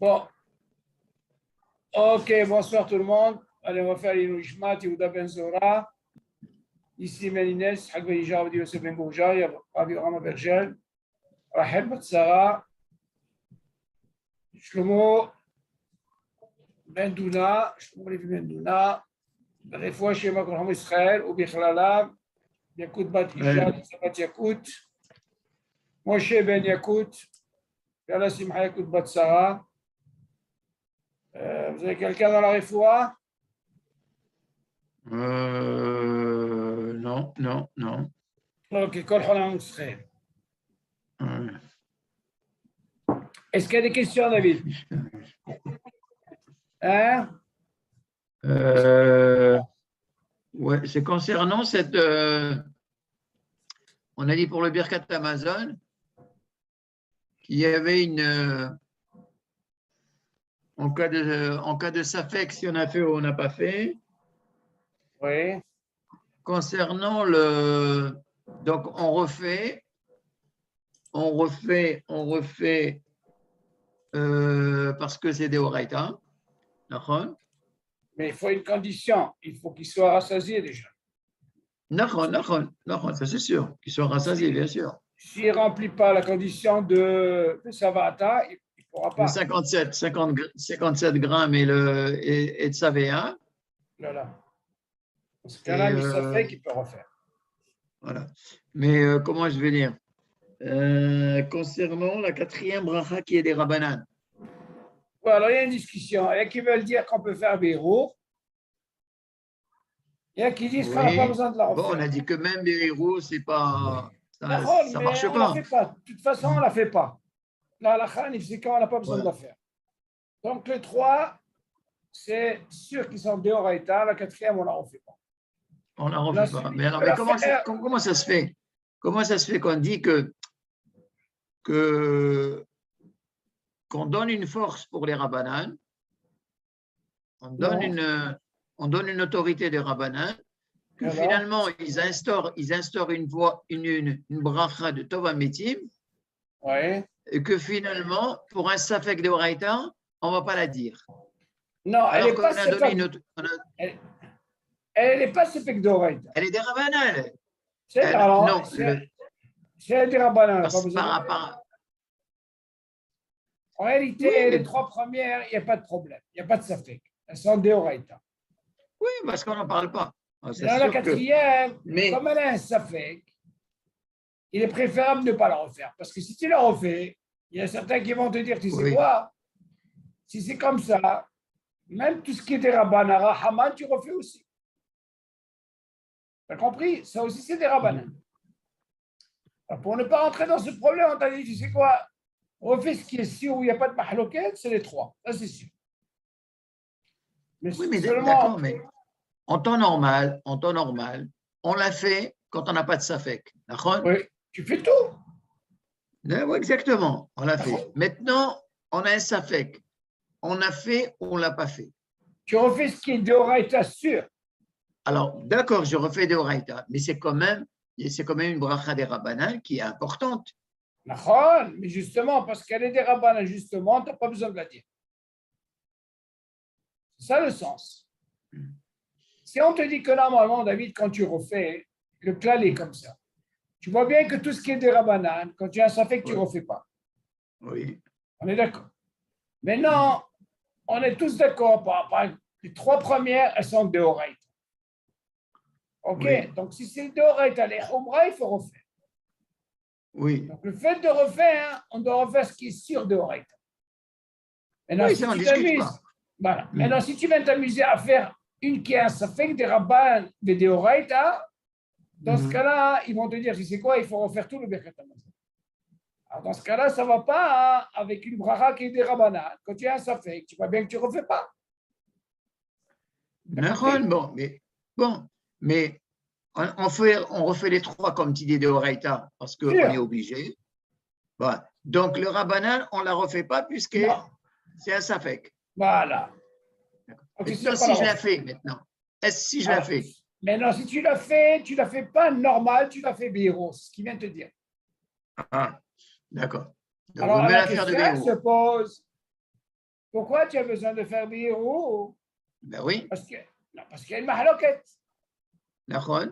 Bon, ok, bonsoir tout le monde. Allez, on va faire l'Inouishmat, Yehuda Ben Zora. Ici Mélines, Hagbe Yijab, Yosef Ben Gourja, Rabbi Rama Bergel, Rachel Batsara, Shlomo Ben Douna, Shlomo Levi Ben Douna, Refoua Shema Kolham Israël, ou Bichlala, Yakut Bat Isha, Sabat Yakut, Moshe Ben Yakut, Yala Simha Yakut Batsara. Vous avez quelqu'un dans la Refoua? Non. Ok, Kol Cholam Israël. Est-ce qu'il y a des questions, David? Hein? Ouais, c'est concernant cette. On a dit pour le Birkat Amazon qu'il y avait une. En cas de Safek, si on a fait ou on n'a pas fait. Oui. Concernant le. Donc, on refait parce que c'est des Horaïta. D'accord? Mais il faut une condition. Il faut qu'il soit rassasié déjà. D'accord, ça c'est sûr. Qu'il soit rassasié, bien sûr. S'il ne remplit pas la condition de Savata, il ne pourra pas. Le 57 grammes et de Savéa. Voilà. Dans ce cas-là, il savait qu'il peut refaire. Voilà. Mais comment je vais dire concernant la quatrième bracha qui est des Rabbanan. Bon, alors il y a une discussion. Il y a qui veulent dire qu'on peut faire Bérour. Il y a qui disent qu'on n'a pas besoin de la refaire. Bon, on a dit que même Bérour, c'est pas. Ça marche on pas. La fait pas. De toute façon, on ne la fait pas. La halakha, c'est quand on n'a pas besoin de la faire. Donc, les trois, c'est sûr qu'ils sont Deoraita. La quatrième, on ne la refait pas. On ne la refait pas. Mais alors, comment ça se fait? Comment ça se fait qu'on dit qu'on donne une force pour les Rabbanan, on donne une autorité des Rabbanan, que alors, finalement, ils instaurent une bracha de Tova Metim, ouais. Et que finalement, pour un Safek de Horaïta, on ne va pas la dire. Non, elle n'est pas Safek. Elle n'est pas Safek de Horaïta. Elle est des Rabbanan. C'est des Rabbanan. En réalité, les trois premières, il n'y a pas de problème. Il n'y a pas de Safek. Elles sont des Horaïta. Oui, parce qu'on n'en parle pas. Dans la quatrième, comme elle a un Safek, il est préférable de ne pas la refaire. Parce que si tu la refais, il y a certains qui vont te dire, tu sais quoi, si c'est comme ça, même tout ce qui est des Rabbanara, Haman, tu refais aussi. Tu as compris? Ça aussi, c'est des Rabbanara. Pour ne pas rentrer dans ce problème, on t'a dit, tu sais quoi, refais ce qui est sûr où il n'y a pas de mahloket, c'est les trois. Ça, c'est sûr. Mais d'accord, mais en temps normal, on l'a fait quand on n'a pas de Safek. D'accord? Oui, tu fais tout. Oui, exactement, on l'a fait. Maintenant, on a un Safek. On a fait ou on ne l'a pas fait. Tu refais ce qui est de Horaïta sûr. Alors, d'accord, je refais de Horaïta, mais c'est quand même une bracha des Rabbanan qui est importante. D'accord, mais justement, parce qu'elle est des Rabbanan, justement, tu n'as pas besoin de la dire. C'est ça le sens. Si on te dit que normalement, David, quand tu refais, le klal est comme ça. Tu vois bien que tout ce qui est des Rabbanan, quand tu as un Safek, tu ne refais pas. Oui. On est d'accord. Maintenant, on est tous d'accord par les trois premières, elles sont de Horaïta. OK? Oui. Donc, si c'est de Horaïta, les Khumra, il faut refaire. Oui. Donc, le fait de refaire, on doit refaire ce qui est sûr de Horaïta. Maintenant, oui, si tu t'amuses, voilà. Maintenant, si tu viens t'amuser à faire une qui a un Safek des Rabban de Horaïta, dans ce cas-là, ils vont te dire, tu sais quoi, il faut refaire tout le Birkat Hamazon. Alors, dans ce cas-là, ça ne va pas avec une bracha qui est des Rabbanan. Quand tu as un Safek, tu vois bien que tu ne refais pas. Mais on refait les trois comme tu dis de Horaïta parce qu'on est obligé. Bon. Donc, le Rabbanan, on ne la refait pas puisque c'est un Safek. Voilà. Maintenant, si je la fais maintenant, si je la fais? Maintenant, si tu la fais, tu ne la fais pas normal, tu la fais Béros, ce qu'il vient de te dire. Ah, d'accord. Alors, la question se pose, Pourquoi tu as besoin de faire Beirou? Ben oui, Parce qu'il y a une mahloket. d'accord.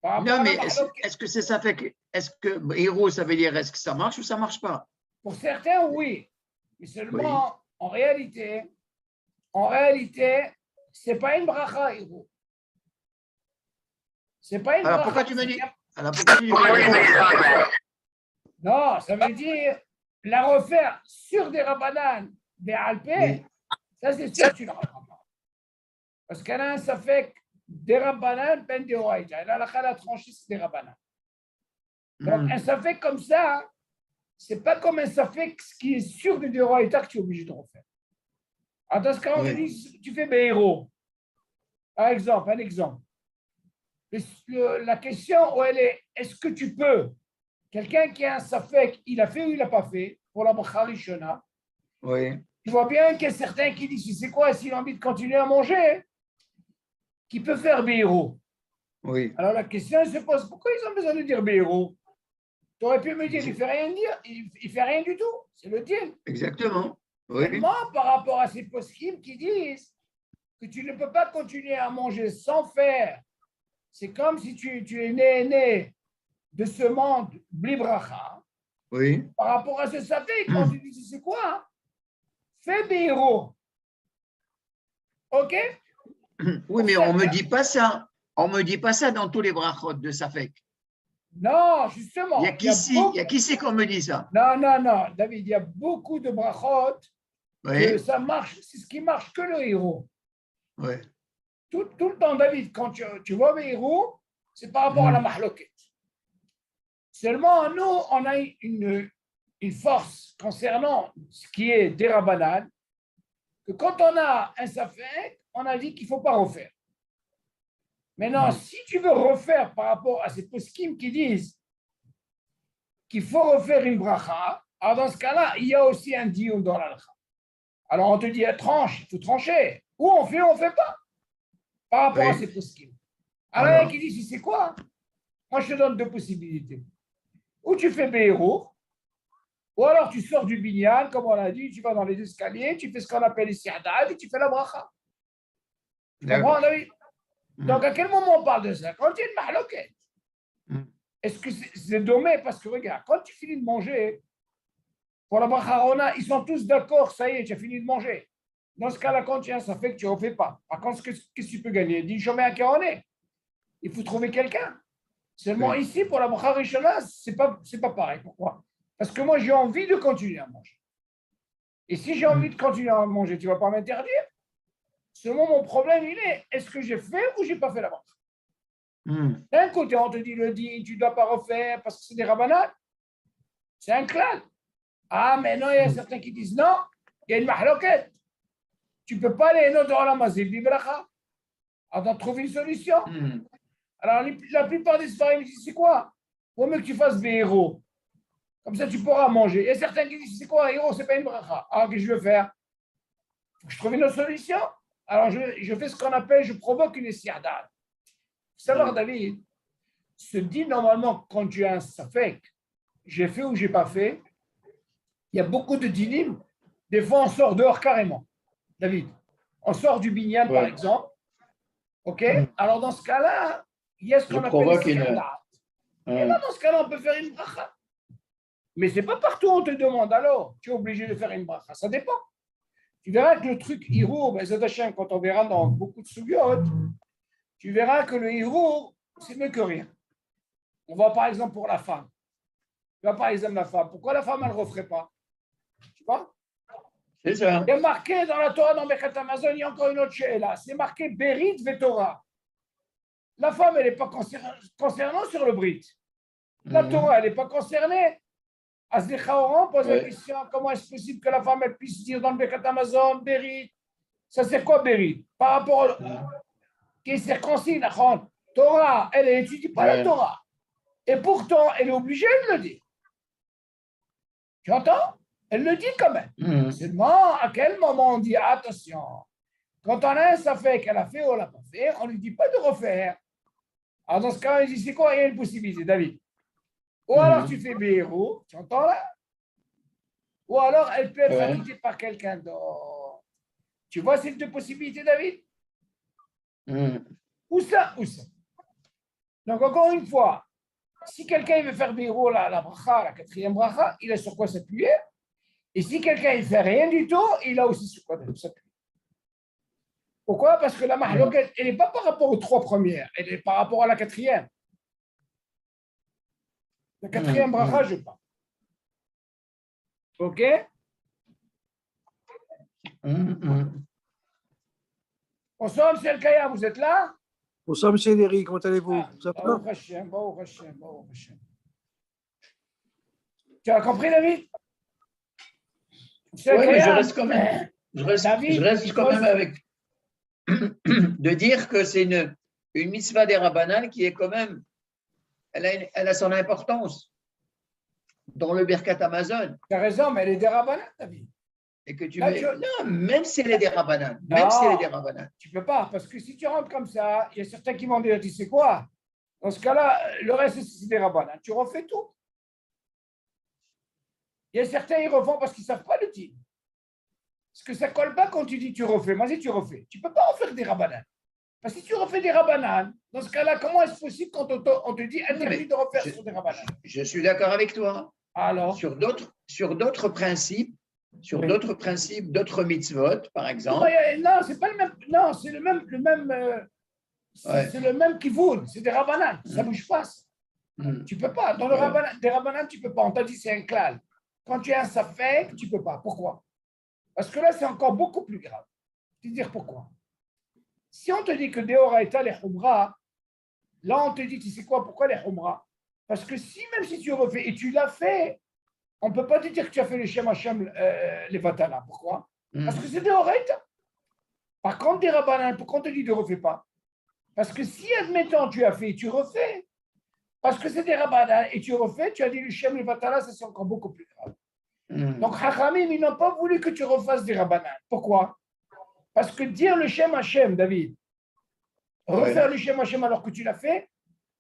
Par rapport Non, à mais la mahloket. est-ce que c'est ça fait que, est-ce que héros, ça veut dire est-ce que ça marche ou ça marche pas? Pour certains, oui. Mais Oui. seulement, en réalité, c'est pas une bracha, héros. C'est pas une Alors bracha. pourquoi tu me dis, alors pourquoi tu dis héros? Non, ça veut dire la refaire sur des rabananes, des alpés, Oui. ça c'est sûr que tu ne la referas pas. Parce qu'elle a un safek des rabananes, ben des oraïta. Elle a la tranchée des rabananes. Donc, un safek comme ça, c'est pas comme un safek qui est sûr de oraïta que tu es obligé de refaire. Alors, dans ce cas, on te dit, tu fais Béhéro. Par exemple, un exemple. La question où elle est, est-ce que tu peux, quelqu'un qui a un safek, il a fait ou il n'a pas fait, pour la bracha rishona, Oui. tu vois bien qu'il y a certains qui disent, c'est quoi, s'il a envie de continuer à manger, qui peut faire Béhéro. Oui. Alors la question elle se pose, pourquoi ils ont besoin de dire Béhéro? Tu aurais pu me dire, il ne fait rien dire, il fait rien du tout, c'est le deal. Exactement. Oui. Seulement par rapport à ces poskim qui disent que tu ne peux pas continuer à manger sans faire. C'est comme si tu es né de ce monde blibracha. Oui. Par rapport à ce safek, on te dit, c'est quoi? Fais Béhéro. OK? Oui, mais on ne me dit pas ça. On ne me dit pas ça dans tous les brachot de Safek. Non, justement. Il y a qui c'est qu'on me dit ça? Non, David, il y a beaucoup de brachot que Oui. ça marche, c'est ce qui marche que le héros. Oui. Tout le temps, David, quand tu vois le héros, c'est par rapport à la mahloket. Seulement, nous, on a une force concernant ce qui est des rabanan, que quand on a un safek, on a dit qu'il ne faut pas refaire. Maintenant, si tu veux refaire par rapport à ces poskim qui disent qu'il faut refaire une bracha, alors dans ce cas-là, il y a aussi un dioum dans l'alcha. Alors on te dit, tranche, il faut trancher. Ou on fait pas par rapport à ces poskim. Alors il y en a qui disent, c'est quoi? Moi, je te donne deux possibilités. Ou tu fais Béhéro, ou alors tu sors du binyan, comme on l'a dit, tu vas dans les escaliers, tu fais ce qu'on appelle les siadad et tu fais la bracha. Tu comprends, David? Donc, à quel moment on parle de ça? Quand il y a une mahloket. Est-ce que c'est dommage? Parce que regarde, quand tu finis de manger, pour la bracharona, ils sont tous d'accord, ça y est, tu as fini de manger. Dans ce cas-là, quand tu as ça fait que tu ne refais pas. Par contre, qu'est-ce que tu peux gagner? Dis, je mets un caronet. Il faut trouver quelqu'un. Seulement ici, pour la bracha rishona, ce n'est pas pareil. Pourquoi? Parce que moi, j'ai envie de continuer à manger. Et si j'ai envie de continuer à manger, tu ne vas pas m'interdire. Seulement, mon problème, il est, est-ce que j'ai fait ou je n'ai pas fait la bracha? D'un côté, on te dit le dit, tu ne dois pas refaire parce que c'est des rabanades. C'est un clan. Ah, mais non, il y a certains qui disent non, il y a une mahloket. Tu ne peux pas aller dans la mazil bibracha. Alors, trouve une solution. Alors, la plupart des histoires, ils disent c'est quoi? Il vaut mieux que tu fasses des héros. Comme ça, tu pourras manger. Il y a certains qui disent c'est quoi? Un héros, ce n'est pas une bracha. Alors, qu'est-ce que je veux faire? Il faut que je trouve une autre solution. Alors, je fais ce qu'on appelle, je provoque une siadad. Il faut savoir, David, se dit normalement quand tu as un safek, j'ai fait ou j'ai pas fait, il y a beaucoup de dinim. Des fois, on sort dehors carrément. David, on sort du binyan, par exemple. OK? Alors, dans ce cas-là, il y a ce qu'on appelle siadat. Et là, dans ce cas-là, on peut faire une bracha. Mais ce n'est pas partout où on te demande. Alors, tu es obligé de faire une bracha. Ça dépend. Tu verras que le truc hirour, quand on verra dans beaucoup de sougiotes, tu verras que le hirour, c'est mieux que rien. On va par exemple pour la femme. Tu vois par exemple la femme. Pourquoi la femme, elle ne referait pas? Tu vois? C'est ça. Il y a marqué dans la Torah, dans Birkat Hamazon, il y a encore une autre she'ela. C'est marqué Berit Vetorah. La femme, elle n'est pas concernée sur le Brit. La Torah, elle n'est pas concernée. Azlicha Oran pose la question, comment est-ce possible que la femme, elle puisse dire dans le Birkat Hamazon, Berit? Ça, c'est quoi Berit? Par rapport qui est circoncis, Torah, elle n'étudie pas la Torah. Et pourtant, elle est obligée de le dire. Tu entends? Elle le dit quand même. Seulement, à quel moment on dit attention? Quand on a un safek qu'elle a fait ou elle n'a pas fait, on ne lui dit pas de refaire. Alors, dans ce cas, on dit c'est quoi? Il y a une possibilité, David. Ou alors tu fais Béhéro, tu entends là? Ou alors elle peut être acquittée par quelqu'un d'autre. Tu vois ces deux possibilités, David? Ou ça, ou ça. Donc, encore une fois, si quelqu'un veut faire Béro, la bracha, la quatrième bracha, il a sur quoi s'appuyer. Et si quelqu'un ne fait rien du tout, il a aussi sur quoi s'appuyer. Pourquoi? Parce que la mahloket, elle n'est pas par rapport aux trois premières, elle est par rapport à la quatrième. La quatrième bracha, je parle. OK? Bonsoir, M. El-Kaya, vous êtes là? Bonsoir, M. Eric, comment allez-vous? Baruch Hashem, Baruch Hashem, Baruch Hashem. Tu as compris, David? Oui, mais je reste quand même, avec de dire que c'est une mitzvah des Rabbanan qui est quand même, elle a son importance dans le Birkat Amazon. Tu as raison, mais elle est des Rabbanan, David. Et que non, même si elle est des Rabbanan, même si elle est des Rabbanan. Tu peux pas, parce que si tu rentres comme ça, il y a certains qui vont dire, tu sais quoi? Dans ce cas-là, le reste, c'est des Rabbanan. Tu refais tout. Il y a certains, ils refont parce qu'ils ne savent pas le dire. Parce que ça ne colle pas quand tu dis tu refais. Moi, si tu refais, tu ne peux pas refaire des Rabbanan. Parce que si tu refais des Rabbanan, dans ce cas-là, comment est-ce possible quand on te dit interdit de refaire sur des Rabbanan? Je suis d'accord avec toi. Alors, sur d'autres principes, d'autres mitzvot, par exemple. Non, c'est pas le même. Non, c'est le même. C'est le même kivoun. C'est des Rabbanan. Ça ne bouge pas. Tu ne peux pas. Dans des Rabbanan, tu ne peux pas. On t'a dit c'est un klal. Quand tu as un safek, tu ne peux pas. Pourquoi? Parce que là, c'est encore beaucoup plus grave. Je vais te dire pourquoi. Si on te dit que Deoraita les Humra, là, on te dit, tu sais quoi, pourquoi les Humra? Parce que même si tu refais, et tu l'as fait, on ne peut pas te dire que tu as fait les Shem Hashem, les Vatana. Pourquoi? Parce que c'est Deoraita. Par contre, des Rabbanan, pourquoi on te dit ne refais pas? Parce que si, admettons, tu as fait et tu refais, parce que c'est des Rabbanan et tu refais, tu as dit le Shem, les Vatana, ça c'est encore beaucoup plus grave. Donc, Chachamim, ils n'ont pas voulu que tu refasses des Rabbanan. Pourquoi? Parce que dire le Shem Hashem, David, refaire le Shem Hashem alors que tu l'as fait,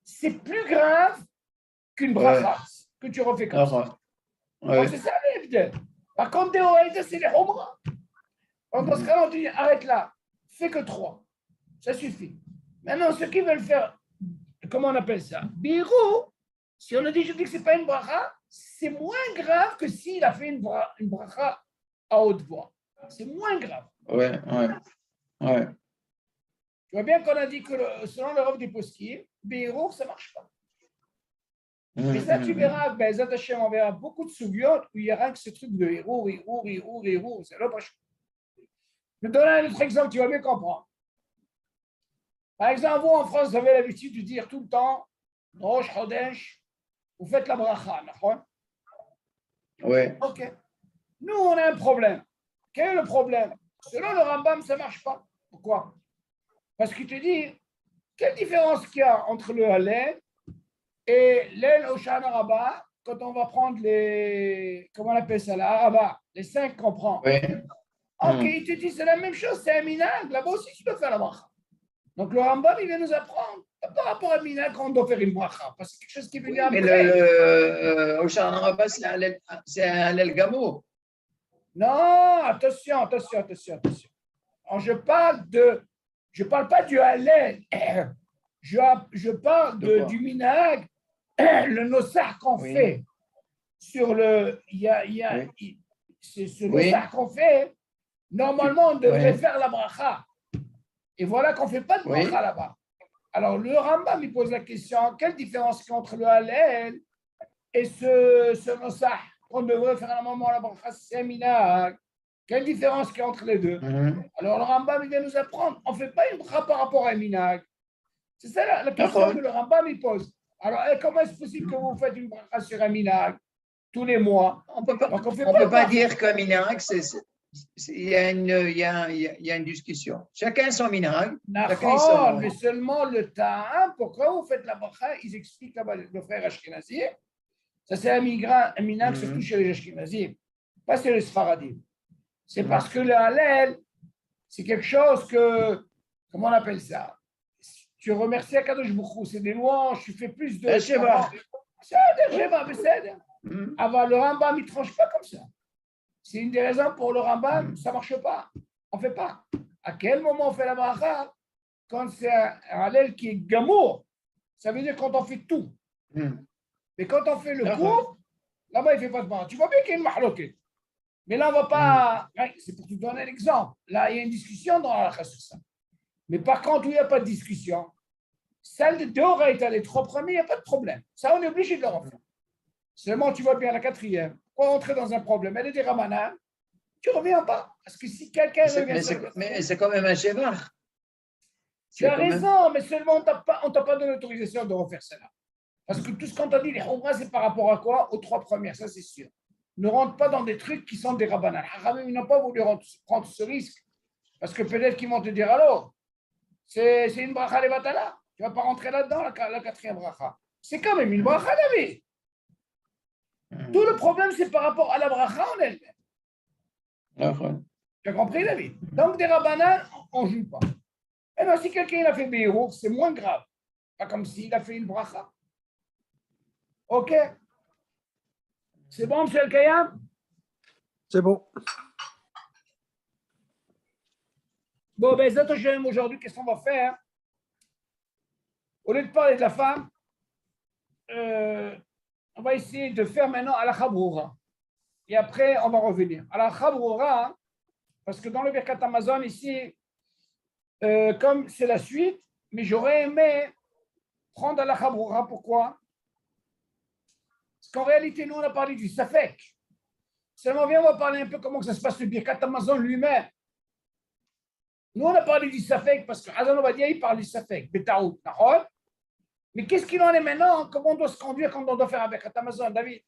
c'est plus grave qu'une bracha que tu refais comme ça. Donc, c'est ça l'évidence. Par contre, Deoraita, c'est les Humra. Donc, dans ce cas-là, on te dit arrête là, fais que 3. Ça suffit. Maintenant, ceux qui veulent faire, comment on appelle ça? Birou, si on a dit, je dis que ce n'est pas une bracha, c'est moins grave que s'il a fait une bracha à haute voix. C'est moins grave. Ouais. Tu vois bien qu'on a dit que selon l'Europe des poskim, Birou, ça ne marche pas. Mais ça, tu verras, Zat Hashem, on verra beaucoup de sougiotes où il y aura que ce truc de Hirour. C'est l'autre. Je te donne un autre exemple, tu vas bien comprendre. Par exemple, vous en France, vous avez l'habitude de dire tout le temps, Rosh Chodesh, vous faites la bracha, d'accord? Oui. Ok. Nous, on a un problème. Quel est le problème? Selon le Rambam, ça ne marche pas. Pourquoi? Parce qu'il te dit, quelle différence qu'il y a entre le Hallel et l'El Hoshana Rabbah quand on va prendre les, comment on appelle ça, la Rabbah, les 5 qu'on prend? Oui. Ok, il te dit, c'est la même chose, c'est un minag. Là-bas aussi, tu dois faire la bracha. Donc, le Rambam, il vient nous apprendre par rapport à minag qu'on doit faire une bracha. Parce que c'est quelque chose qui est venu après. Mais le Hoshana Rabbah, c'est un Hallel Gamo. Non, attention. Alors, je parle pas du Hallel. Je parle du minag, le nosar qu'on fait sur le. C'est ce nosar qu'on fait. Normalement, on devrait faire la bracha. Et voilà qu'on ne fait pas de bracha là-bas. Alors, le Rambam, il pose la question, quelle différence qu'il y a entre le Hallel et ce nosar qu'on devrait faire à un moment la bracha, c'est un minag? Quelle différence qu'il y a entre les deux? Alors, le Rambam, il vient nous apprendre, on ne fait pas une bracha par rapport à un minag. C'est ça la question que le Rambam, il pose. Alors, comment est-ce possible que vous faites une bracha sur un minag tous les mois? On ne peut pas dire qu'un minag, il y a une discussion. Chacun son minag. D'accord, mais seulement le temps. Pourquoi vous faites la bracha? Ils expliquent là-bas, le frère Ashkenazi. Ça, c'est un minag surtout chez les Ashkenazim, pas chez les Sfaradim. C'est parce que le Hallel, c'est quelque chose que, comment on appelle ça? Tu remercies Akadosh Baruch Hu, c'est des louanges, tu fais plus de Sheva. C'est avant le Rambam, il ne tranche pas comme ça. C'est une des raisons pour le Rambam, ça ne marche pas. on ne fait pas. À quel moment on fait la bracha? Quand c'est un hallel qui est gamour, ça veut dire quand on fait tout. Mais quand on fait le cours, là-bas, il ne fait pas de bracha. Tu vois bien qu'il y a une mahloquette. Mais là, on ne va pas. C'est pour te donner l'exemple. Là, il y a une discussion dans la sur ça. Mais par contre, où il n'y a pas de discussion, celle de Deoraita, les 3 premiers, il n'y a pas de problème. Ça, on est obligé de le refaire. Seulement, tu vois bien la 4e. Quand on entre dans un problème, elle est des Ramanan, tu ne reviens pas. Parce que si quelqu'un revient. Mais c'est quand même un schéma. Tu as raison, mais seulement on ne t'a pas donné l'autorisation de refaire cela. Parce que tout ce qu'on t'a dit, les Khumra, c'est par rapport à quoi? Aux 3 premières, ça c'est sûr. Ne rentre pas dans des trucs qui sont des Rabbanan. Ils n'ont pas voulu prendre ce risque. Parce que peut-être qu'ils vont te dire, alors, c'est une bracha levatala. Tu ne vas pas rentrer là-dedans, la 4e bracha. C'est quand même une bracha, David. Tout le problème, c'est par rapport à la bracha en elle-même. Tu as compris, David? Donc, des Rabbanan, on ne joue pas. Et bien, si quelqu'un a fait Béhour, c'est moins grave. Pas comme s'il a fait une bracha. OK? C'est bon, M. El-Kayam? C'est bon. Bon, ben, aujourd'hui, qu'est-ce qu'on va faire? Au lieu de parler de la femme, on va essayer de faire maintenant à la Khabroura. Et après, on va revenir. À la Khabroura, parce que dans le Birkat Amazon, ici, comme c'est la suite, mais j'aurais aimé prendre à la Khabroura. Pourquoi? Parce qu'en réalité, nous, on a parlé du Safek. Seulement, on va parler un peu comment ça se passe le Birkat Amazon lui-même. Nous, on a parlé du Safek parce que Hazan Ovadia, il parle du Safek, Betaout, Nahol. Mais qu'est-ce qu'il en est maintenant? Comment on doit se conduire quand on doit faire un Birkat Amazon, David?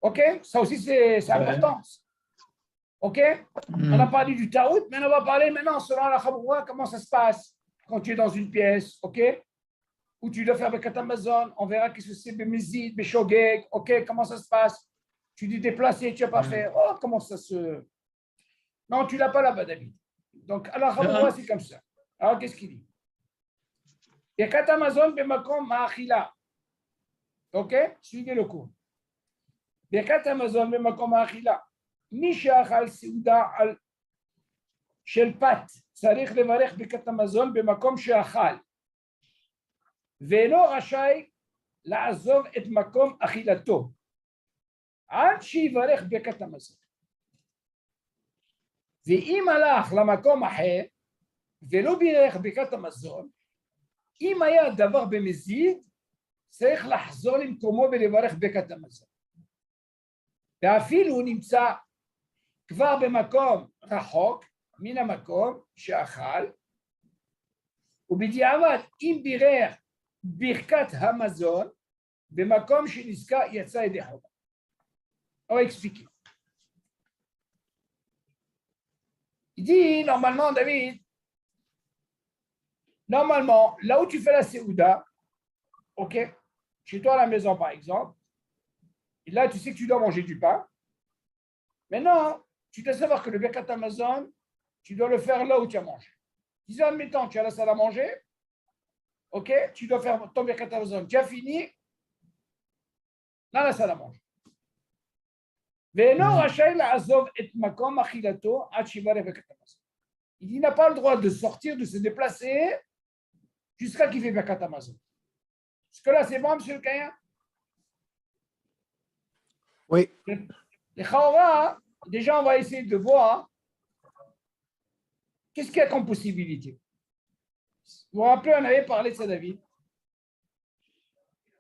OK? Ça aussi, c'est important. OK? On a parlé du Taout, mais on va parler maintenant, selon la Khabroura, comment ça se passe quand tu es dans une pièce, OK? Où tu dois faire Birkat Amazon, on verra qu'est-ce que c'est, Bemizid, Beshogeg, OK? Comment ça se passe? Tu dis déplacer, tu n'as pas fait. Oh, comment ça se. Non, tu ne l'as pas là-bas, David. Donc, à la Khabroura, c'est comme ça. Alors, qu'est-ce qu'il dit? Birkat Amazon, Bemakom, Ma'achila. OK? Suivez le cours. Birkat Amazon, Bemakom, Ma'achila. מי שאכל סעודה של פת צריך לברך ברכת המזון במקום שאכל ואינו רשאי לעזוב את מקום אכילתו עד שיברך ברכת המזון. ואם הלך למקום אחר ולא בירך ברכת המזון, אם היה דבר במזיד, צריך לחזור למקומו ולברך ברכת המזון. ואפילו נמצא כבר במקום רחוק מן המקום שאכל, ובדיעבד אם בירך ברכת המזון במקום שנזכר יצא ידי חובה. On va expliquer. Il dit normalement, David, normalement, là où tu fais la Séouda, ok, chez toi à la maison par exemple, et là tu sais que tu dois manger du pain. Maintenant, tu dois savoir que le Birkat Amazon, tu dois le faire là où tu as mangé. Disons, admettons, tu as la salle à manger, ok, tu dois faire ton Birkat Amazon, tu as fini, dans la salle à manger. Il n'a pas le droit de sortir, de se déplacer jusqu'à qu'il fait Birkat Amazon. Est-ce que là, c'est bon, M. Kaya? Oui. Les Khaora, déjà, on va essayer de voir qu'est-ce qu'il y a comme possibilité. Vous vous rappelez, on avait parlé de ça, David.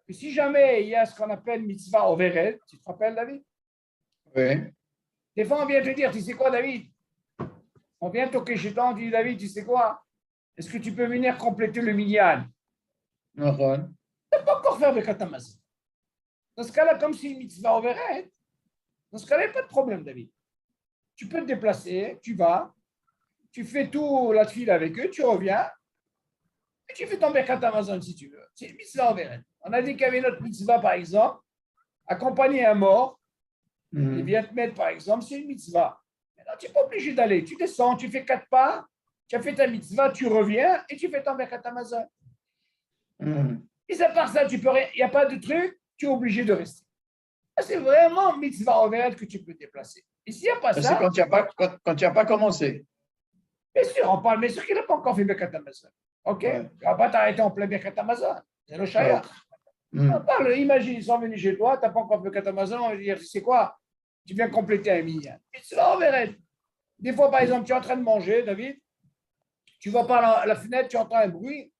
Que si jamais il y a ce qu'on appelle mitzvah overet, tu te rappelles, David? Oui. Des fois, on vient te dire, tu sais quoi, David? On vient toquer chez toi, on dit, David, tu sais quoi? Est-ce que tu peux venir compléter le minyan? Non. Tu n'as pas encore fait avec Amazon. Dans ce cas-là, comme c'est une mitzvah overet, dans ce cas-là, il n'y a pas de problème, David. Tu peux te déplacer, tu vas, tu fais tout la file avec eux, tu reviens, et tu fais ton Birkat Amazon si tu veux. C'est une mitzvah overet. On a dit qu'il y avait notre mitzvah, par exemple, accompagner un mort, il vient te mettre, par exemple, c'est une mitzvah. Maintenant, tu n'es pas obligé d'aller. Tu descends, tu fais 4 pas, tu as fait ta mitzvah, tu reviens et tu fais ton Birkat Amazon. Et à part ça, tu peux rien. Il n'y a pas de truc, tu es obligé de rester. C'est vraiment mitzvah overet que tu peux déplacer. Et s'il n'y a pas ça. C'est quand tu n'as pas commencé. Bien sûr, on parle, bien sûr qu'il n'a pas encore fait Birkat Hamazon. OK? Ouais. Tu ne vas pas t'arrêter en plein Birkat Hamazon. C'est le shayach. On parle, imagine, ils sont venus chez toi, tu n'as pas encore Birkat Hamazon, on va dire, c'est quoi? Tu viens compléter un minyan. C'est là, on verra. Des fois, par exemple, tu es en train de manger, David, tu vas par la fenêtre, tu entends un bruit,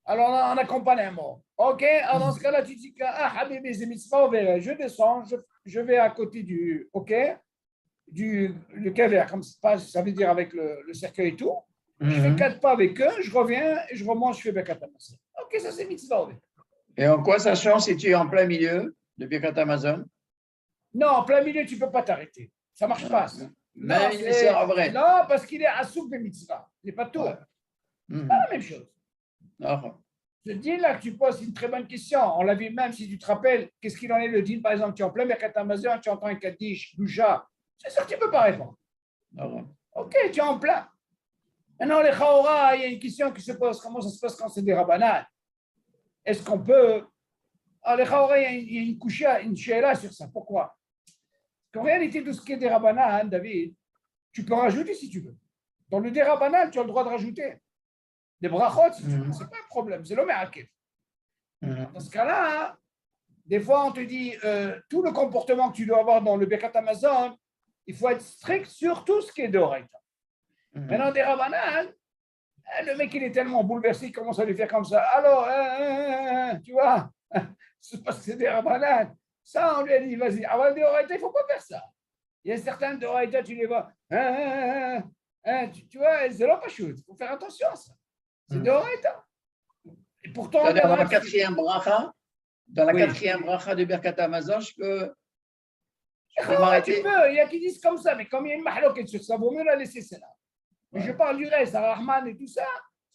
alors on accompagne un mort. OK? Alors dans ce cas-là, tu dis que, ah, Habibi, c'est mitzvah, on verra. Je descends, je vais à côté du, OK? Le calvaire, comme ça veut dire avec le cercueil et tout. Je fais 4 pas avec eux, je reviens et je remonte, je fais Birkat Hamazon. OK, ça c'est mitzvah. Et en quoi ça change si tu es en plein milieu de Birkat Hamazon? Non, en plein milieu, tu ne peux pas t'arrêter. Ça ne marche pas. Ça. Mais il est vrai. Non, parce qu'il est assouk de mitzvah. Il n'est pas tout. Ouais. C'est pas la même chose. Non. Ce din là que tu poses, c'est une très bonne question. On l'a vu même, si tu te rappelles, qu'est-ce qu'il en est le din, par exemple, tu es en plein Birkat Hamazon, tu entends un Kaddish, Doucha. C'est sûr que tu ne peux pas répondre. Non. OK, tu es en plein. Maintenant, les Chaora, il y a une question qui se pose. Comment ça se passe quand c'est des Rabbanan? Est-ce qu'on peut. Alors, les Chaora, il y a une coucha, une shéla sur ça. Pourquoi? Qu'en réalité, tout ce qui est des Rabbanan, David, tu peux rajouter si tu veux. Dans le des Rabbanan, tu as le droit de rajouter. Des brachot, si tu veux. Ce n'est pas un problème. C'est l'homme akif. Dans ce cas-là, des fois, on te dit tout le comportement que tu dois avoir dans le Birkat Hamazon, il faut être strict sur tout ce qui est d'oreille. Maintenant, des Rabbanan, le mec, il est tellement bouleversé, il commence à lui faire comme ça. Alors, tu vois, c'est parce que c'est des Rabbanan. Ça, on lui a dit, vas-y. Avant des Horaïta, il ne faut pas faire ça. Il y a certains de Horaïta, tu les vois. Tu vois, c'est là pas chouette. Il faut faire attention à ça. C'est de Horaïta. Et pourtant, dans la quatrième bracha, de Birkat Hamazon, je peux m'arrêter. Tu peux, il y a qui disent comme ça, mais comme il y a une mahloquette sur ça, vaut mieux la laisser celle-là. Mais je parle du reste, Rahman et tout ça,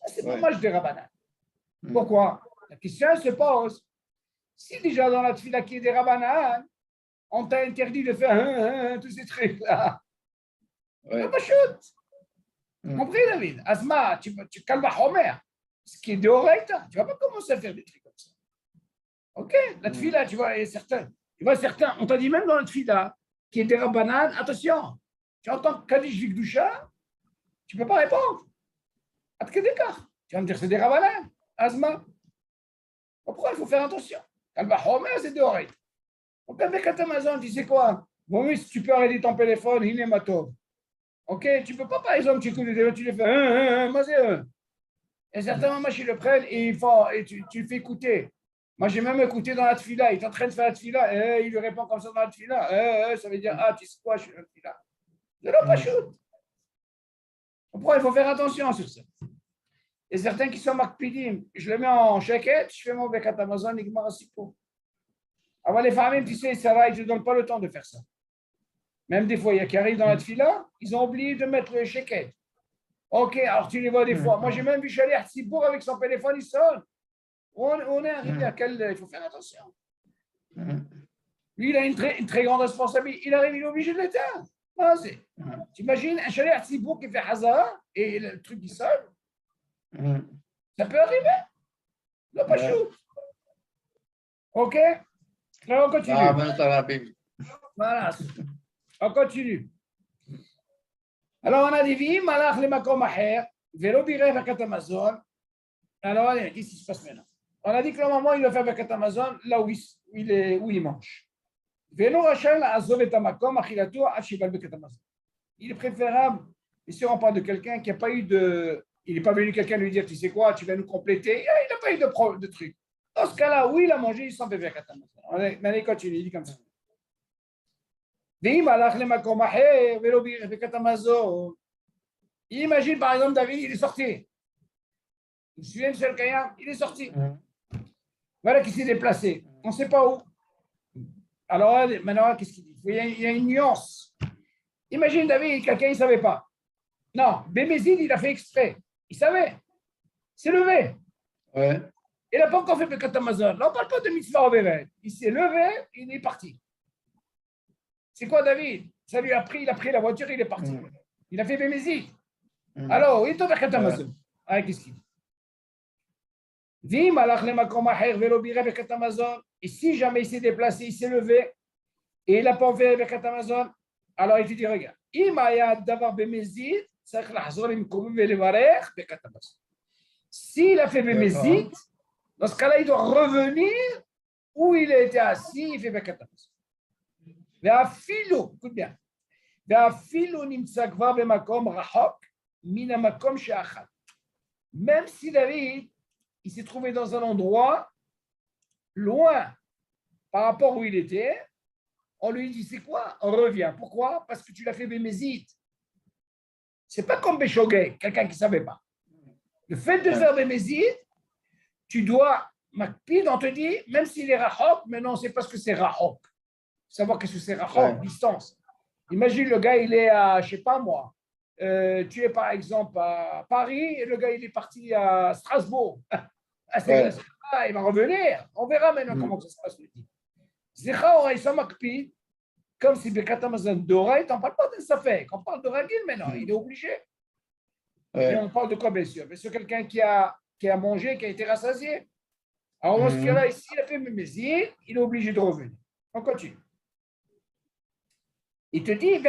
ça c'est dommage des Rabbanan. Pourquoi? La question se pose. Si déjà dans la tfila qui est des Rabbanan, on t'a interdit de faire tous ces trucs-là, pas shoot. Compris, David? Asma, tu calmes Homer. Ce qui est de Horaïta, tu ne vas pas commencer à faire des trucs comme ça. OK? La tfila, tu vois, il y a certains, on t'a dit même dans la tfila, qui est des Rabbanan, attention, tu entends Kaddish Vikdusha, tu ne peux pas répondre. Tu vas me dire c'est des Rabbanan. Asma. Pourquoi il faut faire attention? Kalba Homer, c'est de Horaïta. Donc, avec Amazon, tu sais quoi? Bon, oui, si tu peux arrêter ton téléphone, il est mato. OK? Tu ne peux pas, par exemple, tu écoutes les téléphones, tu les fais moi, c'est et certains moments, ils le prennent et tu le fais écouter. Moi, j'ai même écouté dans la tfila. Il est en train de faire la tfila. Il lui répond comme ça dans la tfila. Ça veut dire, tu sais quoi, je suis dans la tfila. C'est là, pas shoot. Pourquoi il faut faire attention sur ça? Et certains qui sont makpidim, je le mets en chaquette, je fais mon Birkat Hamazon, il me reste pour. Avant les femmes, tu sais, ça va, ils ne te donnent pas le temps de faire ça. Même des fois, il y a qui arrivent dans la tfila, ils ont oublié de mettre le chaquette. OK, alors tu les vois des fois. Moi, j'ai même vu Chalet Sibour avec son téléphone, il sonne. On est arrivé à quel. Il faut faire attention. Lui, il a une très grande responsabilité. Il arrive, il est obligé de l'éteindre. Tu imagines un Chalet Sibour qui fait Hazara et le truc qui sonne? Ça peut arriver. Là, pas chaud. OK? Là, on continue. Voilà. On continue. Alors, on a dit, Vim, malach le makom aher, velo bireh Birkat Hamazon. Alors, qu'est-ce qui se passe maintenant? On a dit que le moment, il va faire Birkat Hamazon là où il mange. Velo rachel azov et amakom achilato achival Birkat Hamazon. Il est préférable, et si on parle de quelqu'un qui n'a pas eu de. Il n'est pas venu quelqu'un lui dire, tu sais quoi, tu vas nous compléter. Il n'a pas eu de truc. Dans ce cas-là, oui, il a mangé, il s'en fait Birkat Hamazon. Mais il continue, il dit comme ça. Imagine par exemple David, il est sorti. Je me souviens de Michel Kayam, il est sorti. Voilà qui s'est déplacé. On ne sait pas où. Alors maintenant, qu'est-ce qu'il dit? Il y a une nuance. Imagine David, quelqu'un il ne savait pas. Non, Bémézine, il a fait exprès. Il savait. Il s'est levé. Ouais. Il n'a pas encore fait Birkat Hamazon. Là, on ne parle pas de mitzvah overet. Il s'est levé, il est parti. C'est quoi, David? Ça lui a pris, il a pris la voiture, il est parti. Il a fait Bémézi. Alors, il est au Birkat Hamazon. Qu'est-ce qu'il dit? Et si jamais il s'est déplacé, il s'est levé, et il n'a pas fait Birkat Hamazon, alors il te dit, regarde, S'il a fait Bémézit, dans ce cas-là, il doit revenir où il était assis, il fait Birkat Hamazon. écoute bien. Même si David, il s'est trouvé dans un endroit loin par rapport où il était, on lui dit, c'est quoi? On revient. Pourquoi? Parce que tu l'as fait Bémézit. C'est pas comme Béchogé, quelqu'un qui ne savait pas. Le fait de faire Bémézit, tu dois, Makpid, on te dit, même s'il est Rahok, mais non, c'est parce que c'est Rahok. Savoir qu'est-ce que c'est Rahok, distance. Imagine le gars, il est à, je ne sais pas moi, tu es par exemple à Paris et le gars, il est parti à Strasbourg. Il va revenir. On verra maintenant comment ça se passe le dit. Zécha, ça Makpid, comme si Birkat Hamazon d'Oreille, on ne parle pas de Safek, on parle de Ragil maintenant, il est obligé. Et on parle de quoi, bien sûr? Bien sûr, quelqu'un qui a mangé, qui a été rassasié. Alors, dans ce cas-là, ici, il a fait Mémézid, il est obligé de revenir. On continue. Il te dit,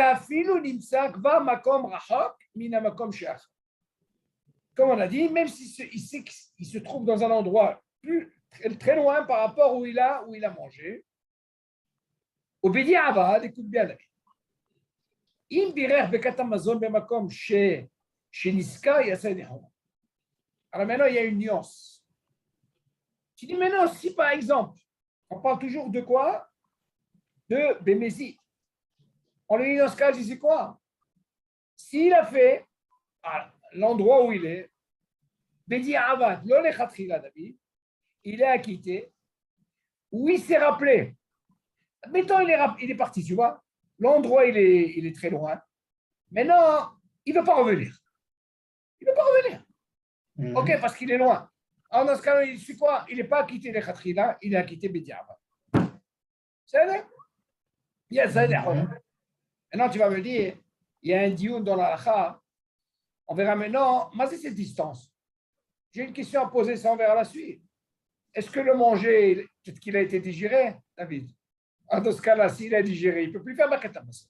comme on a dit, même s'il se trouve dans un endroit très loin par rapport où il a mangé, Obédi Avad, écoute bien, David. Im birer Birkat Hamazon bemakom chez Niska, alors maintenant, il y a une nuance. Tu dis maintenant, si par exemple, on parle toujours de quoi? De Bémézid. On lui dit dans ce cas, je sais quoi? S'il a fait à l'endroit où il est, Bédi Avad, David, il est acquitté, ou il s'est rappelé. Mettons, il est parti, tu vois. L'endroit, il est très loin. Maintenant, il ne veut pas revenir. Il ne veut pas revenir. Ok, parce qu'il est loin. Alors, dans ce cas-là, il suit quoi? Il n'est pas acquitté les Khatrila, il est acquitté Bédiaba. C'est vrai? Il y a ça. Maintenant, tu vas me dire, il y a un dioun dans la Lacha. On verra maintenant, mais c'est cette distance. J'ai une question à poser, ça on verra la suite. Est-ce que le manger, peut-être qu'il a été digéré, David? Dans ce cas-là, s'il a digéré, il ne peut plus faire Birkat Hamazon.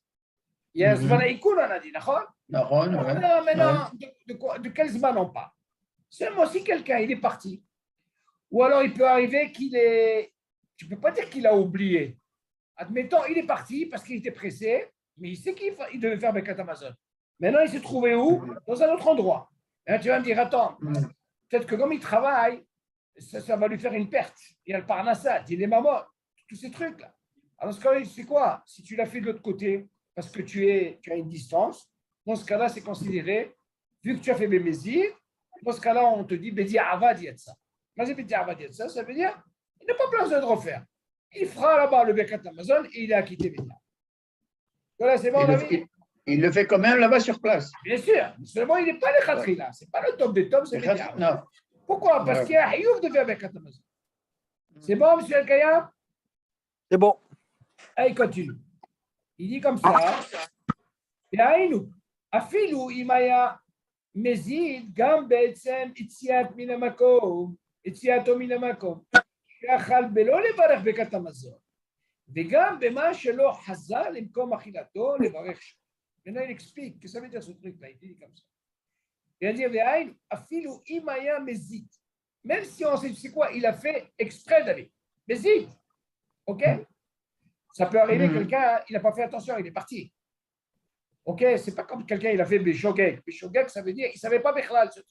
Il y a un Zman Haïkoun, on a dit, d'accord? Maintenant, de quel Zman on parle? Seulement si quelqu'un, il est parti, ou alors il peut arriver qu'il est, tu ne peux pas dire qu'il a oublié. Admettons, il est parti parce qu'il était pressé, mais il sait qu'il devait faire Birkat Hamazon. Maintenant, il s'est trouvé où? Dans un autre endroit. Et là, tu vas me dire, attends, peut-être que comme il travaille, ça va lui faire une perte. Il y a le Parnassat, il est mamot, tous ces trucs-là. Alors, dans ce cas-là, c'est quoi? Si tu l'as fait de l'autre côté, parce que tu as une distance, dans ce cas-là, c'est considéré, vu que tu as fait Bémézid, dans ce cas-là, on te dit Bédi Avad Yetsa. Mais c'est Bédi Avad Yetsa, ça veut dire il n'a pas besoin de refaire. Il fera là-bas le Birkat Hamazon et il a quitté Bédi. Voilà, c'est bon, il le fait quand même là-bas sur place. Bien sûr, seulement il n'est pas le Khatri là, ce n'est pas le top des tops, c'est Bédi Avad. Non. Pourquoi? Parce qu'il y a un Hiouf de faire Birkat Hamazon. C'est bon, monsieur El-Kayab? C'est bon. Il continue. Il dit comme ça, Afilou imaya mezid gam be'etzem itziat min hamakom, itziato min hamakom, she'achal belo levarech birkat hamazon, וגם במה שלא חזר למקום אכילתו לברך שם. maintenant il explique que ça veut dire ce truc-là, il dit comme ça. Il va dire, afilou imaya mezid, même si on sait, tu sais quoi, il a fait exprès d'aller. Mezid, ok? Ça peut arriver, quelqu'un, il n'a pas fait attention, il est parti. Ok, c'est pas comme quelqu'un, il a fait Béchogek. Béchogek, ça veut dire, il ne savait pas Bechlal, ce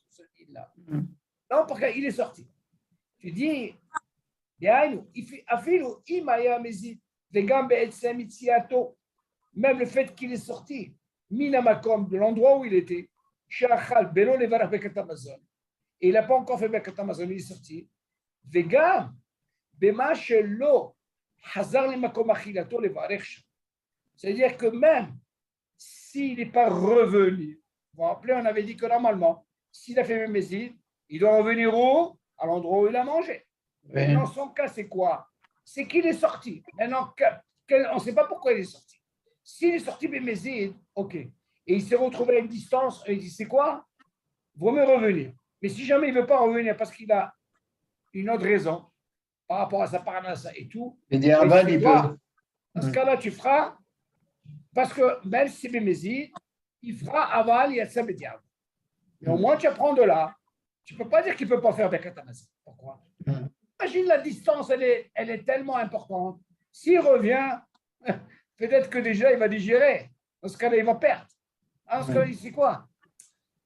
là. Non, parce qu'il est sorti. Tu dis, même le fait qu'il est sorti, Minamakom, de l'endroit où il était, Shachal, Belo Levarach Birkat Hamazon, et il n'a pas encore fait Birkat Hamazon, il est sorti. Vegam, Bema Shelo, Hazar Lemakom Achilato Levarach Sham. C'est-à-dire que même s'il n'est pas revenu, vous vous rappelez, on avait dit que normalement, s'il a fait Mémézid, il doit revenir où? À l'endroit où il a mangé. Oui. Dans son cas, c'est quoi? C'est qu'il est sorti. Maintenant, on ne sait pas pourquoi il est sorti. S'il est sorti Mémézid, ok. Et il s'est retrouvé à une distance, et il dit, c'est quoi? Vaut mieux revenir. Mais si jamais il ne veut pas revenir parce qu'il a une autre raison par rapport à sa parnassa et tout, dans ce cas-là, tu feras, parce que même si c'est Mémézid, il fera aval yatsa bediav. Mais au moins, tu apprends de là. Tu ne peux pas dire qu'il ne peut pas faire Birkat Hamazon. Pourquoi? Imagine la distance, elle est tellement importante. S'il revient, peut-être que déjà, il va digérer. Dans ce cas-là, il va perdre. Dans ce cas-là, c'est quoi?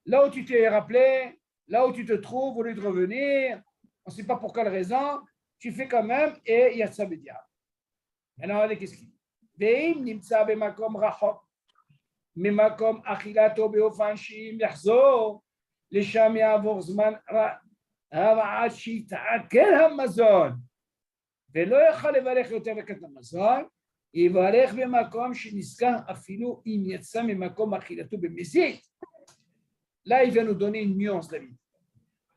Là où tu t'es rappelé, là où tu te trouves, au lieu de revenir, on ne sait pas pour quelle raison, tu fais quand même et yatsa bediav. Alors, regardez qu'est-ce qu'il dit. Ve'im nimtsa b'makom rachok, memakom achilato be'ofan she'im yachzor, לשם יעבור זמן רב עד שיתעכל המזון ולא יוכל לברך יותר ברכת המזון, יברך במקום שנזכר אפילו אם יצא ממקום אכילתו במזיד. Là, il vient nous donner une nuance, David.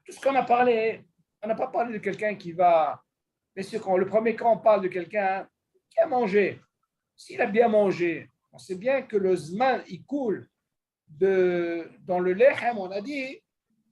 Tout ce qu'on a parlé, on n'a pas parlé de quelqu'un qui va... Bien sûr, le premier cas, on parle de quelqu'un qui a mangé. S'il a bien mangé, on sait bien que le zman, il coule dans le lechem, on a dit,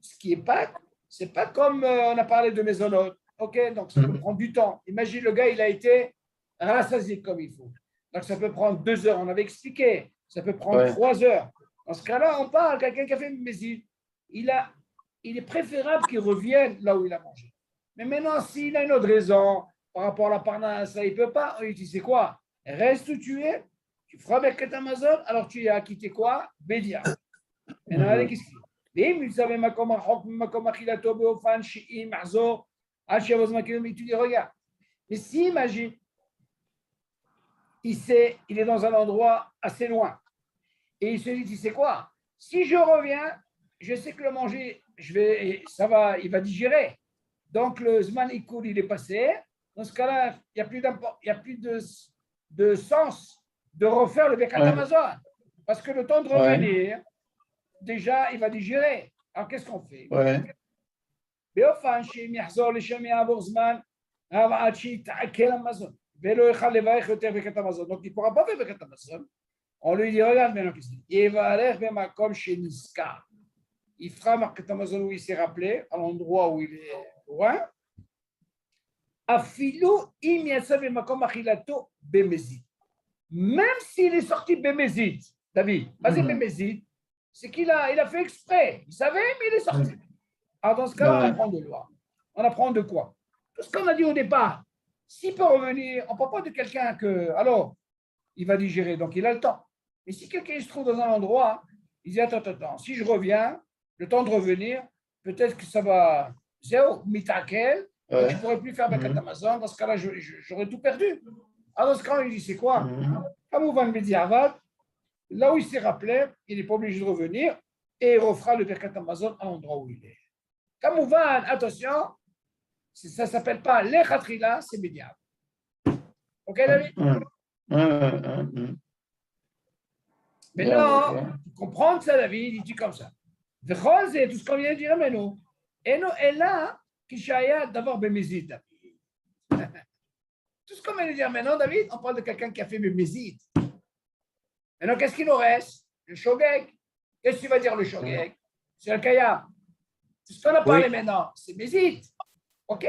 ce qui est pas, c'est pas comme on a parlé de mésonotes. Ok, donc ça peut prendre du temps. Imagine le gars, il a été rassasié comme il faut. Donc ça peut prendre 2 heures, on avait expliqué. Ça peut prendre 3 heures. Dans ce cas-là, on parle, quelqu'un qui a fait une méside. Il est préférable qu'il revienne là où il a mangé. Mais maintenant, s'il a une autre raison par rapport à la parnasse, il ne peut pas. Il dit, c'est quoi? Reste où tu es, tu feras Birkat Hamazon, alors tu as quitté quoi? Bédia. Maintenant, allez, qu'est-ce qu'il dit? Mais tu dis, regarde, mais si, imagine, il est dans un endroit assez loin, et il se dit, tu sais quoi, si je reviens, je sais que le manger, il va digérer. Donc, le Zman Ikoul, il est passé. Dans ce cas-là, il n'y a plus de sens de refaire le Birkat Hamazon. Parce que le temps de revenir, déjà, il va digérer. Alors, qu'est-ce qu'on fait? Donc, il ne pourra pas faire Birkat Hamazon. On lui dit, regarde maintenant, qu'est-ce qu'il dit? Il fera Birkat Hamazon où il s'est rappelé, à l'endroit où il est loin. Même s'il est sorti Bémézid, David, vas-y Bémézid, c'est qu'il a fait exprès. Il savait, mais il est sorti. Alors, dans ce cas-là, on apprend de loi. On apprend de quoi? Tout ce qu'on a dit au départ. S'il peut revenir, on ne parle pas de quelqu'un alors, il va digérer, donc il a le temps. Mais si quelqu'un se trouve dans un endroit, il dit, attends, si je reviens, le temps de revenir, peut-être que ça va, zéro, mitakel, je ne pourrai plus faire Birkat Hamazon. Dans ce cas-là, j'aurais tout perdu. Alors, dans ce cas-là, il dit, c'est quoi? Là où il s'est rappelé, il n'est pas obligé de revenir et il refera le Birkat Hamazon à l'endroit où il est. Kamouvan, attention, ça ne s'appelle pas l'Echatrila, c'est Bediav. Ok, David? Maintenant, pour comprendre ça, David, il dit comme ça. V'chol c'est tout ce qu'on vient de dire, mais nous. Et nous, et là, Kishaya d'abord Bémézid. Tout ce qu'on vient de dire maintenant, David, on parle de quelqu'un qui a fait Bémézid. Maintenant, qu'est-ce qu'il nous reste? Le Shogeg. Qu'est-ce que tu vas dire, le Shogeg? C'est le Kaya. Tout ce qu'on a parlé maintenant, c'est Bézid. OK?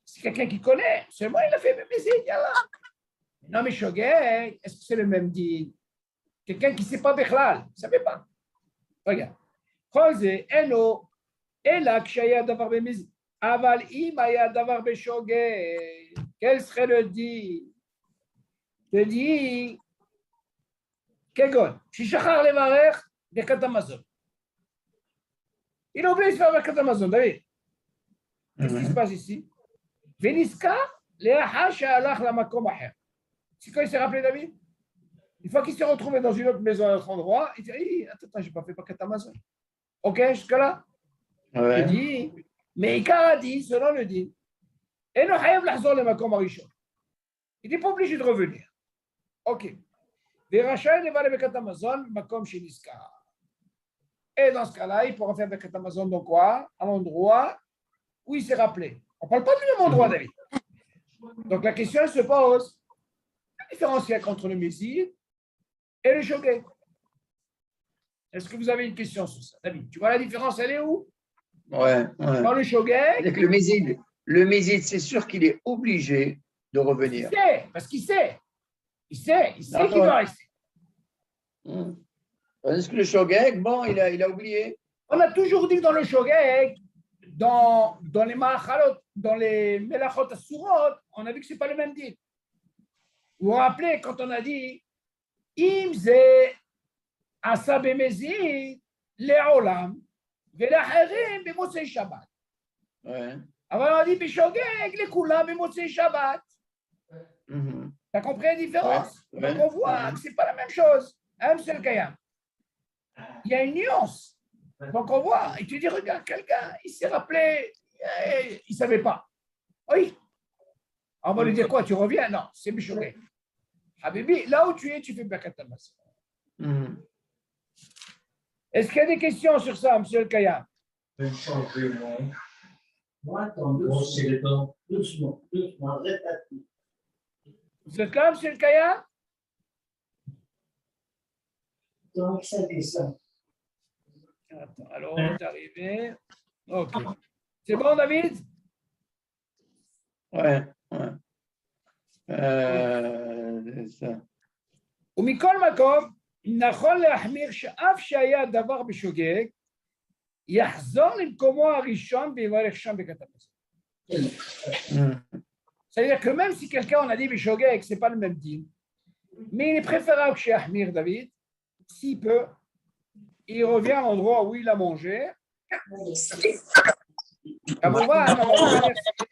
C'est quelqu'un qui connaît. Seulement, il a fait Bézid. Non, mais Shogeg, est-ce que c'est le même dit? Quelqu'un qui ne sait pas Bechlal. Il ne savait pas. Regarde. Chosé, Eno, Ela, Kshaya, Davar Bézid. Aval, Imaya, Davar Beshogeg. Quel serait le dit? Le dit. Kegon, Shishachar Levarech, Birkat Hamazon. Il a oublié de faire Birkat Hamazon, David. Qu'est-ce qui se passe ici? Veniska, Leaha, Sha'alach, Lamakom Aher. C'est quand il s'est rappelé, David? Une fois qu'il s'est retrouvé dans une autre maison à un autre endroit, il dit, attends, je n'ai pas fait Birkat Hamazon. Ok, jusque-là? Il dit, mais Ikar a dit, selon le dit, et no Hayav Lahzor Lamakom Arishon. Il n'est pas obligé de revenir. Ok. Et dans ce cas-là, il pourra faire Birkat Hamazon dans quoi? À l'endroit où il s'est rappelé. On ne parle pas du même endroit, David. Donc la question se pose, la différence qu'il y a entre le Mézid et le Shogeg. Est-ce que vous avez une question sur ça, David? Tu vois la différence, elle est où? Dans le Shogeg. Avec le Mézid, c'est sûr qu'il est obligé de revenir. Il sait, parce qu'il sait. Il sait qu'il doit rester. Est-ce que le shogeg, bon, il a oublié. On a toujours dit que dans le shogeg, dans les ma'achalot, dans les melachot asurot, on a vu que ce n'est pas le même dit. Vous vous rappelez quand on a dit Im ze asa bemezid le'olam ve'lacherim b'motzei Shabbat. Ouais. Alors on a dit b'shogeg le'kulam b'motzei Shabbat. Mhm. Tu as compris la différence? Ouais. Donc on voit que ce n'est pas la même chose. C'est le Kayam. Il y a une nuance. Donc on voit, et tu dis, regarde, quelqu'un, il s'est rappelé, il ne savait pas. Oui. On va lui dire quoi? Tu reviens? Non, c'est Bishogeg. Habibi, là où tu es, tu fais Birkat Hamazon. Est-ce qu'il y a des questions sur ça, monsieur le Kayam? Moi, attends, doucement, répète. Vous êtes là, monsieur le Kayam? Donc, ça descend. Attends, alors, on est arrivé. OK. C'est bon, David? Ouais. C'est ça. ומכל מקום, נכון להחמיר שאף שהיה דבר בשוגג, יחזור למקומו הראשון ויברך שם בקטן הזה. C'est-à-dire que même si quelqu'un, on a dit בשוגג, ce n'est pas le même deal, mais il est préférable que chez Ahmir, David, s'il peut, il revient à l'endroit où il a mangé. On va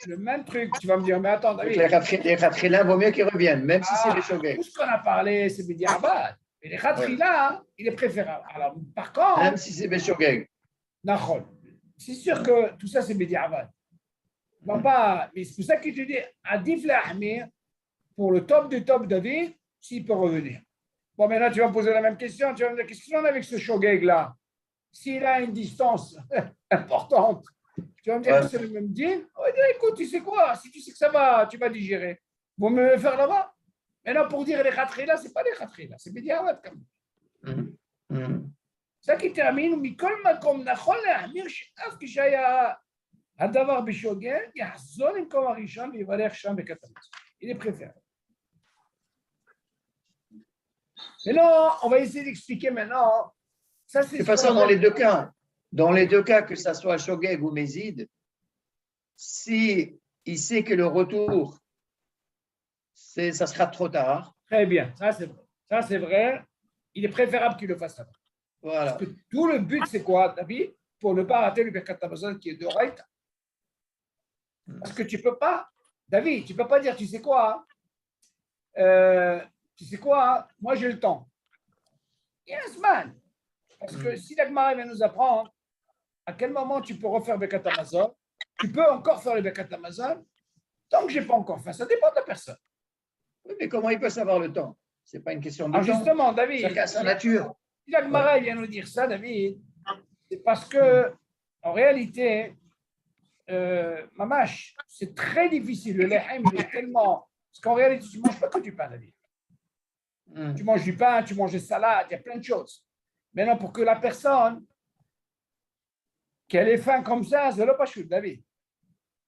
le même truc. Tu vas me dire, mais attends, David. Les khatrila, vaut mieux qu'ils reviennent, même si c'est les shogeg. Tout ce qu'on a parlé, c'est Bidi Abad. Mais les khatrila, il est préférable. Alors, par contre. Même si c'est les shogeg. C'est sûr que tout ça, c'est Bidi Abad. Non, pas. Mais c'est pour ça que tu dis, Adif Lahmir, pour le top du top David, s'il peut revenir. Bon, maintenant, tu vas me poser la même question. Tu vas me dire, qu'est-ce qu'on a avec ce shogeg-là? S'il a une distance importante, tu vas me dire que c'est le même deal. On va dire, écoute, tu sais quoi? Si tu sais que ça va, tu vas digérer. Vaut mieux le faire là-bas. Maintenant, pour dire les khatrila, ce n'est pas les khatrila, c'est Bidi Abad quand même. C'est ça qui termine. Mikol makom nachon le'amir she'af kishaya hadavar b'shogeg yahzor למקום הראשון ויברך שם בקטן. Il est préférable. Mais non, on va essayer d'expliquer maintenant. Ça, c'est de toute façon, dans les deux cas, que ce soit shogeg ou mézid, si il sait que le retour, ça sera trop tard. Très bien, ça c'est vrai. Ça c'est vrai. Il est préférable qu'il le fasse avant. Voilà. Parce que tout le but, c'est quoi, David? Pour ne pas rater le Birkat Hamazon qui est de Raïta. Parce que tu ne peux pas, David, tu ne peux pas dire, tu sais quoi, moi j'ai le temps. Yes, man. Parce que si la Gemara vient nous apprendre à quel moment tu peux refaire Birkat Hamazon, tu peux encore faire le Birkat Hamazon, tant que je n'ai pas encore fait. Ça dépend de la personne. Oui, mais comment il peut savoir le temps? Ce n'est pas une question de temps. Justement, David, chacun a sa nature. Si la Gemara vient nous dire ça, David, c'est parce que, en réalité, Mamash, c'est très difficile. Le lehem, il est tellement. Parce qu'en réalité, tu ne manges pas que du pain, David. Tu manges du pain, tu manges des salades, il y a plein de choses. Maintenant, pour que la personne, qu'elle ait faim comme ça, c'est le pachout, David.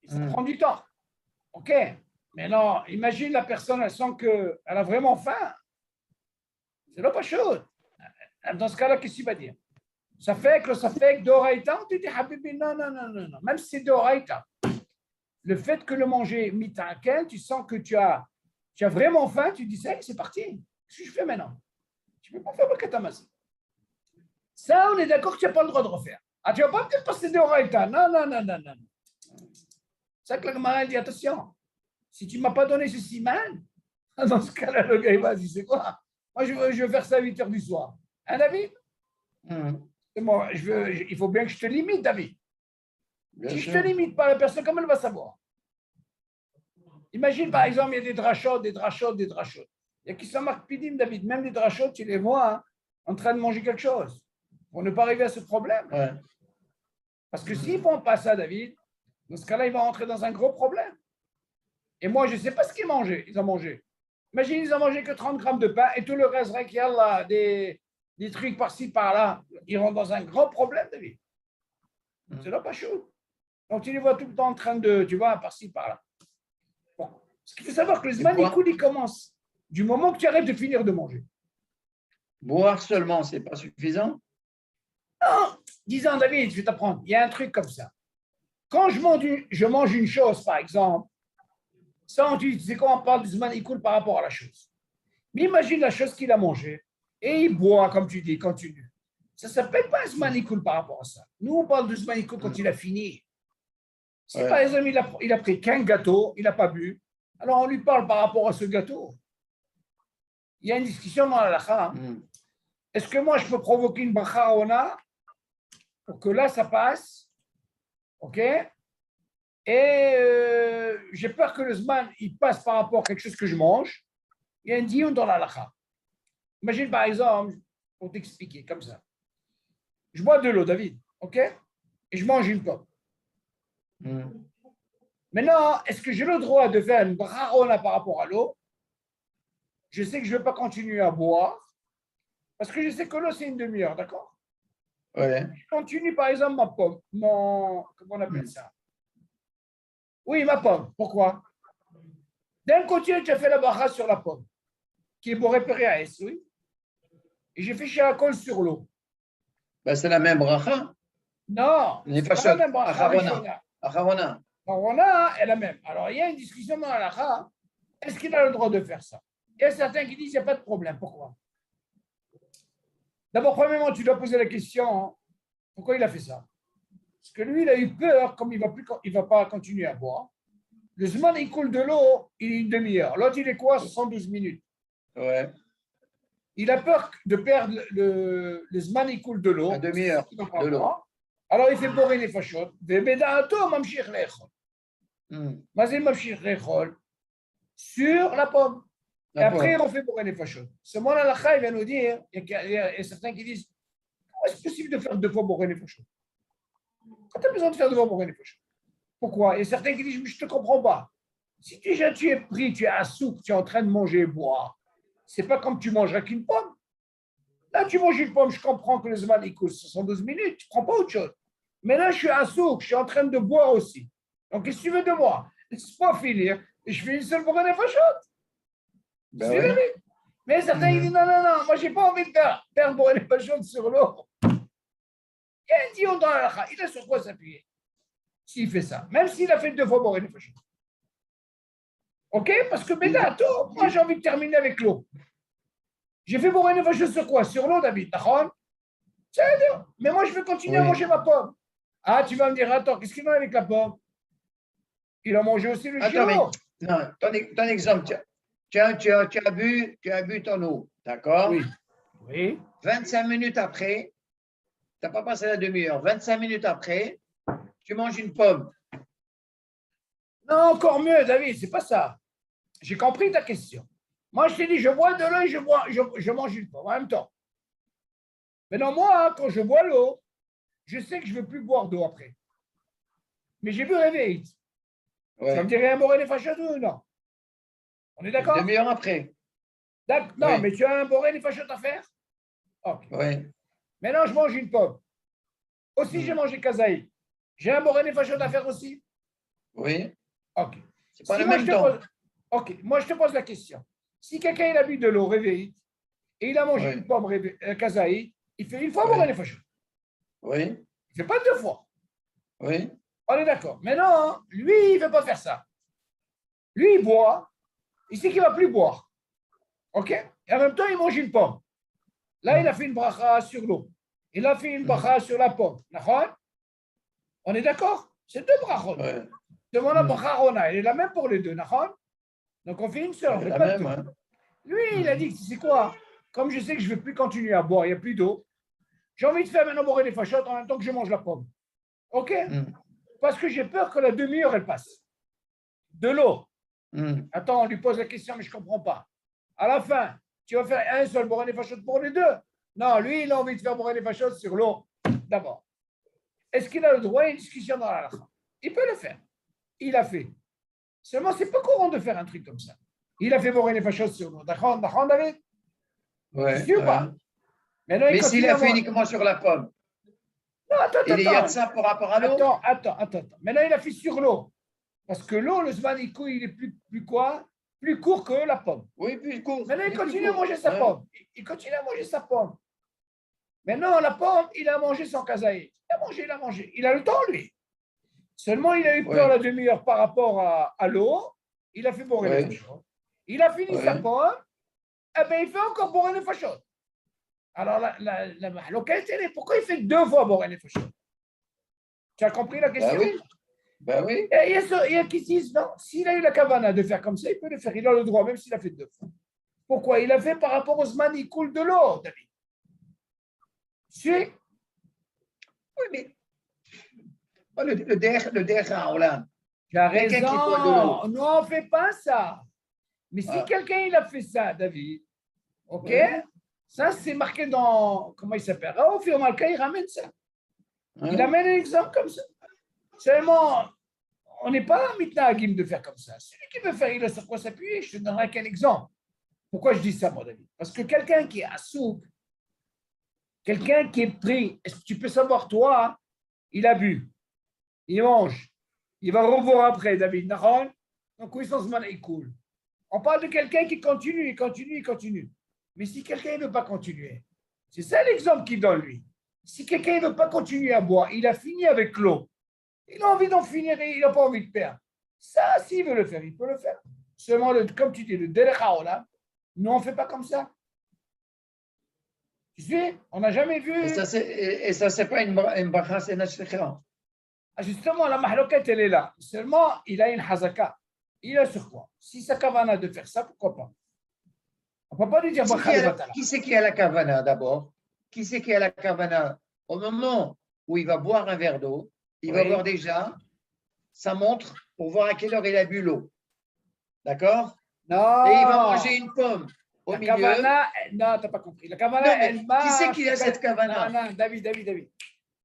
Ça prend du temps. OK. Maintenant, imagine la personne, elle sent qu'elle a vraiment faim. C'est le pachout. Dans ce cas-là, qu'est-ce qu'il va dire? Ça fait que d'oraïta, tu dis Habibi, non. Même si c'est d'oraïta. Le fait que le manger mitaken, tu sens que tu as vraiment faim, tu dis c'est parti. Qu'est-ce que je fais maintenant? Tu ne peux pas faire Birkat Hamazon. Ça, on est d'accord que tu n'as pas le droit de refaire. Ah, tu ne vas pas me dire que c'est d'oraïta. Non. C'est ça que la Gemara dit, attention. Si tu ne m'as pas donné ce siman, dans ce cas-là, le gars, il va dire, c'est quoi? Moi, je veux faire ça à 8 heures du soir. Hein, David? Moi, il faut bien que je te limite, David. Si je ne te limite pas, la personne, comment elle va savoir? Imagine, par exemple, il y a des drachotes. Il y a qui sont marqués pidim, David. Même des drachotes, tu les vois en train de manger quelque chose. Pour ne pas arriver à ce problème. Ouais. Parce que s'ils ne font pas ça, David, dans ce cas-là, ils vont rentrer dans un gros problème. Et moi, je ne sais pas ce qu'ils ont mangé. Imagine, ils ont mangé que 30 grammes de pain et tout le reste, qu'il y a là, des trucs par-ci, par-là. Ils rentrent dans un gros problème, David. C'est là pas chaud. Donc, tu les vois tout le temps en train de, tu vois, par-ci, par-là. Bon. Ce qu'il faut savoir que le Zman Ikoul, il commence du moment que tu arrêtes de finir de manger. Boire seulement, ce n'est pas suffisant? Non, disons, David, je vais t'apprendre. Il y a un truc comme ça. Quand je mange une chose, par exemple, ça, tu sais quoi, on parle du Zman Ikoul par rapport à la chose. Mais imagine la chose qu'il a mangée et il boit, comme tu dis, continue. Ça ne s'appelle pas un Zman Ikoul par rapport à ça. Nous, on parle de Zman Ikoul quand il a fini. Si par exemple, il a pris qu'un gâteau, il n'a pas bu, alors on lui parle par rapport à ce gâteau. Il y a une discussion dans la halakha. Est-ce que moi, je peux provoquer une bracha ona pour que là, ça passe? OK? Et j'ai peur que le Zman, il passe par rapport à quelque chose que je mange. Il y a un dion dans la halakha. Imagine par exemple, pour t'expliquer comme ça. Je bois de l'eau, David, OK? Et je mange une pomme. Maintenant, est-ce que j'ai le droit de faire une brahona par rapport à l'eau? Je sais que je ne vais pas continuer à boire parce que je sais que l'eau, c'est une demi-heure, d'accord? Ouais. Je continue par exemple ma pomme, comment on appelle ça? Oui, ma pomme. Pourquoi? D'un côté, tu as fait la bracha sur la pomme, qui est pour repérer à S, oui? Et j'ai fait shirakol sur l'eau. Ben, c'est la même bracha. Non, Les c'est pas la même bracha. Acharona. Acharona est la même. Alors, il y a une discussion dans la halakha. Est-ce qu'il a le droit de faire ça? Il y a certains qui disent qu'il n'y a pas de problème. Pourquoi? D'abord, premièrement, tu dois poser la question, pourquoi il a fait ça? Parce que lui, il a eu peur, comme il ne va pas continuer à boire. Le Zman, il coule de l'eau, il est une demi-heure. L'autre, il est quoi? 72 minutes. Ouais. Il a peur de perdre le Zman, il coule de l'eau. Une demi-heure de l'eau. Alors, il fait boire les fachot. Sur la pomme. Et après, on fait boire les fachot. Ce moment-là, la Chai vient nous dire, il y a certains qui disent, comment est-ce possible de faire deux fois boire les fachot? Quand tu as besoin de faire deux fois boire les fachot? Pourquoi? Il y a certains qui disent, je ne te comprends pas. Si déjà tu es pris, tu es à souk, tu es en train de manger et boire, ce n'est pas comme tu mangerais qu'une pomme. Là, tu manges une pomme, je comprends que le Zman, il coûte 72 minutes, tu ne prends pas autre chose. Mais là, je suis à souk, je suis en train de boire aussi. Donc, qu'est-ce que tu veux de moi? Laisse-moi finir et je fais une seule bourrée de fachot. Ben oui. Mais certains ils disent, non, moi, je n'ai pas envie de faire bourrée de fachot sur l'eau. Il y a un dion dans la halakha, il a sur quoi s'appuyer s'il fait ça, même s'il a fait deux fois bourrée de fachot. OK? Parce que, Bédato, moi, j'ai envie de terminer avec l'eau. J'ai fait bourrée de fachot sur quoi? Sur l'eau, David. Mais moi, je veux continuer à manger ma pomme. Ah, tu vas me dire, attends, qu'est-ce qu'il a avec la pomme? Il a mangé aussi le chiro. Non, ton exemple, tu as bu ton eau, d'accord? Oui. 25 minutes après, tu n'as pas passé la demi-heure, 25 minutes après, tu manges une pomme. Non, encore mieux, David, c'est pas ça. J'ai compris ta question. Moi, je t'ai dit, je bois de l'eau et je mange une pomme en même temps. Maintenant, moi, quand je bois l'eau, je sais que je ne veux plus boire d'eau après. Mais j'ai bu réveil. Ouais. Ça me dirait un boré des fachot ou non? On est d'accord? Une demi-heure après. Non, Oui. mais tu as un boré des fachot à faire? Ok. Oui. Maintenant, je mange une pomme. Aussi, j'ai mangé kazaï. J'ai un boré des fachot à faire aussi? Oui. Ok. C'est pas le même temps. Ok. Moi, je te pose la question. Si quelqu'un il a bu de l'eau réveillée et il a mangé une pomme kazaï, il fait une fois boré des fachot. Oui. Il ne fait pas deux fois. Oui. On est d'accord. Mais non, lui, il ne veut pas faire ça. Lui, il boit. Il sait qu'il ne va plus boire. OK? Et en même temps, il mange une pomme. Là, il a fait une bracha sur l'eau. Il a fait une bracha sur la pomme. D'accord? On est d'accord? C'est deux brachot. Demande la bracha rona. Elle est la même pour les deux. D'accord? Donc, on fait une seule. On fait pas deux. Lui, il a dit, c'est quoi? Comme je sais que je ne vais plus continuer à boire, il n'y a plus d'eau, j'ai envie de faire maintenant boire des fachottes en même temps que je mange la pomme. OK? Parce que j'ai peur que la demi-heure, elle passe. De l'eau. Attends, on lui pose la question, mais je ne comprends pas. À la fin, tu vas faire un seul boré des fachottes pour les deux? Non, lui, il a envie de faire boré des fachottes sur l'eau d'abord. Est-ce qu'il a le droit à une discussion dans la halakha? Il peut le faire. Il a fait. Seulement, ce n'est pas courant de faire un truc comme ça. Il a fait boré des fachottes sur l'eau. D'accord, David? Oui. Tu pas? Mais s'il a fait uniquement sur la pomme, non, attends. Il y a de ça par rapport à l'eau? Attends. Maintenant, il a fait sur l'eau. Parce que l'eau, le Zman, il est plus quoi? plus court que la pomme. Oui, plus court. Maintenant, il plus continue à court. manger sa Ouais. pomme. Il continue à manger sa pomme. Maintenant, la pomme, il a mangé son kazaï. Il a mangé. Il a le temps, lui. Seulement, il a eu peur Ouais. la demi-heure par rapport à l'eau. Il a fait boire Ouais. les fachos. Il a fini sa Ouais. pomme. Eh bien, il fait encore boire les fachos. Alors, la mahloquette, elle est, pourquoi il fait 2 fois boire les fachos? Tu as compris la question? Ben oui. Ben oui. Et il y a qui disent, non, s'il a eu la kavana de faire comme ça, il peut le faire. Il a le droit, même s'il a fait 2 fois. Pourquoi? Il a fait par rapport au zman, il coule de l'eau, David. Tu sais? Oui, mais le derrière en Hollande. Tu as Quelqu'un qui boit de raison. l'eau. Non, on ne fait pas ça. Mais si Ah. quelqu'un il a fait ça, David, ok, Oui. ça c'est marqué dans, comment il s'appelle? Raouf Malka, il ramène ça. Hein? Il amène un exemple comme ça. Seulement, on n'est pas mitnagim de faire comme ça. Celui qui veut faire, il a sur quoi s'appuyer. Je te donnerai qu'un exemple. Pourquoi je dis ça, mon David? Parce que quelqu'un qui est à souk, quelqu'un qui est pris, est-ce que tu peux savoir, toi, il a bu, il mange, il va revoir après, David, Nahon, donc oui, son zman est cool. On parle de quelqu'un qui continue, il continue, il continue. Mais si quelqu'un ne veut pas continuer, c'est ça l'exemple qu'il donne, lui. Si quelqu'un ne veut pas continuer à boire, il a fini avec l'eau, il a envie d'en finir et il n'a pas envie de perdre. Ça, s'il veut le faire, il peut le faire. Seulement, comme tu dis, le derech haolam, nous, on ne fait pas comme ça. Tu sais, on n'a jamais vu. Et ça, c'est pas une bracha, c'est une shlicha. Justement, la mahloquette, elle est là. Seulement, il a une hazaka. Il a sur quoi? Si sa kavana de faire ça, pourquoi pas? On ne peut pas lui dire Qui c'est qui a la kavana d'abord? Qui c'est qui a la kavana? Au moment où il va boire un verre d'eau, il va voir déjà sa montre pour voir à quelle heure il a bu l'eau. D'accord? Non. Et il va manger une pomme au la milieu. Kavana, non, tu n'as pas compris. La kavana, Non, mais elle marche. qui c'est qui a cette kavana? Non, David.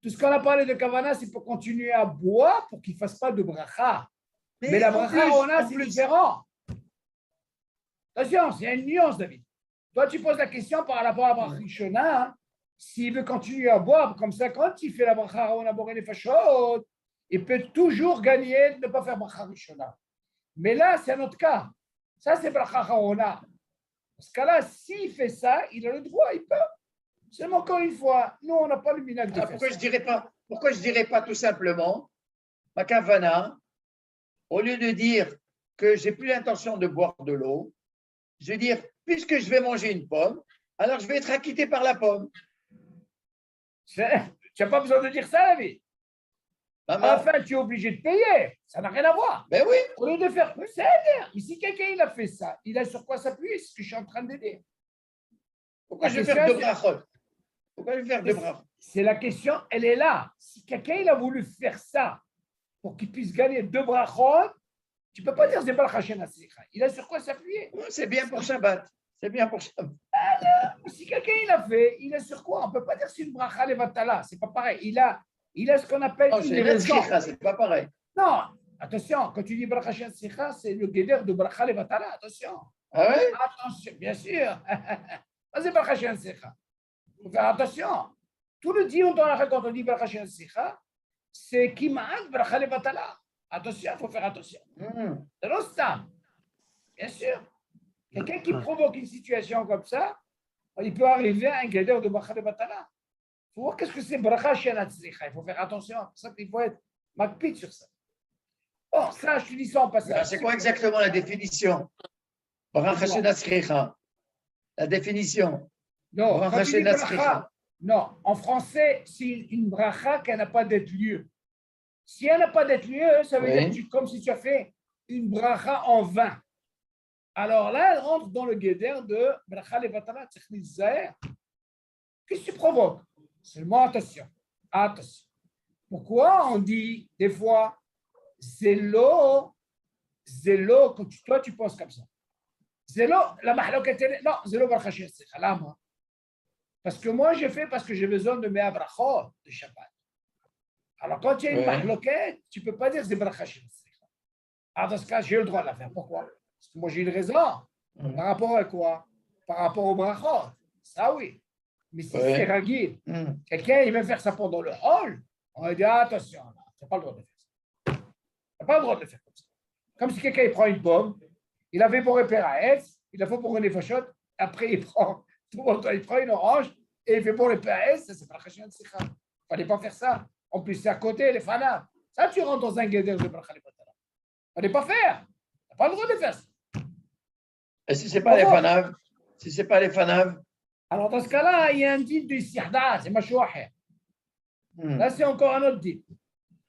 Tout ce qu'on a parlé de kavana, c'est pour continuer à boire pour qu'il ne fasse pas de bracha. Mais la bracha, c'est différent. Attention, il y a une nuance, David. Toi, tu poses la question par rapport à la bracha rishona. S'il veut continuer à boire, comme ça, quand il fait la bracha, on a boré les fachot, il peut toujours gagner de ne pas faire bracha rishona. Mais là, c'est un autre cas. Ça, c'est bracha haona. Dans ce cas-là, s'il fait ça, il a le droit, il peut. Seulement, encore une fois, nous, on n'a pas le minag de faire pourquoi ça. Pourquoi je dirais pas tout simplement, ma kavana, au lieu de dire que j'ai plus l'intention de boire de l'eau, je vais dire, puisque je vais manger une pomme, alors je vais être acquitté par la pomme. Tu n'as pas besoin de dire ça, la vie. À la fin, tu es obligé de payer. Ça n'a rien à voir. Ben oui. Au lieu de faire, c'est bien. Mais si quelqu'un il a fait ça, il a sur quoi s'appuyer, c'est ce que je suis en train de dire. Pourquoi je vais faire deux brachot? Pourquoi je vais faire deux brachot? C'est la question, elle est là. Si quelqu'un il a voulu faire ça pour qu'il puisse gagner 2 brachot, tu ne peux pas dire c'est pas le. Il a sur quoi s'appuyer. C'est bien pour Shabbat. C'est bien pour Shabbat. Si quelqu'un il a fait, il a sur quoi? On ne peut pas dire c'est une bracha levatala. C'est pas pareil. Il a ce qu'on appelle une raison. C'est pas pareil. Non, attention, quand tu dis bracha shen sikha, c'est le guéder de bracha levatala. Attention. Ah ouais? Attention, bien sûr. C'est bracha shen sikha. Il faut faire attention. Tout le dion dans la quand on dit bracha shen sikha, c'est kimaat bracha levatala. Attention, il faut faire attention. C'est l'ostam. Bien sûr. Quelqu'un qui provoque une situation comme ça, il peut arriver à un guéder de bracha levatala. Il faut voir qu'est-ce que c'est bracha shen sikha. Il faut faire attention. C'est ça qu'il faut être makpid sur ça. Bon, ça, je te dis ça en passant. C'est quoi exactement la définition? Bracha shen sikha. La définition. Non, non, en français, c'est une bracha qui n'a pas d'être lieu. Si elle n'a pas d'être lieu, ça veut dire que comme si tu as fait une bracha en vain. Alors là, elle rentre dans le guéder de bracha levatala technique zahir. Qu'est-ce que tu provoques? Seulement attention. Attention. Pourquoi on dit des fois zélo, quand toi tu penses comme ça? Zélo, la mahloquette, non, zélo bracha shen sikha, là, moi. Parce que moi, j'ai fait parce que j'ai besoin de mes abrachot de Shabbat. Alors, quand il y a une mahloquette, tu ne peux pas dire c'est bracha shen sikha. Alors, dans ce cas, j'ai le droit de la faire. Pourquoi? Parce que moi, j'ai une raison. Par rapport à quoi? Par rapport au brachot. Ça, oui. Mais si c'est ragil, quelqu'un, il veut faire ça pendant le hall, on va dire attention, tu n'as pas le droit de faire ça. Tu n'as pas le droit de le faire comme ça. Comme si quelqu'un il prend une pomme, Il avait pour Peraes, il a fait pour une fachot, après il prend une orange et il fait pour les Peraes, ça c'est pas la Chashin Sikha. Il ne fallait pas faire ça. En plus, c'est à côté, les fanav. Ça, tu rentres dans un guédère de Bracha Levatala. Il ne fallait pas faire. Tu n'as pas le droit de faire ça. Et si ce n'est pas les fanav? Si ce n'est pas les fanav? Alors, dans ce cas-là, il y a un deal de Sihda, c'est Mashouaher. Là, c'est encore un autre deal.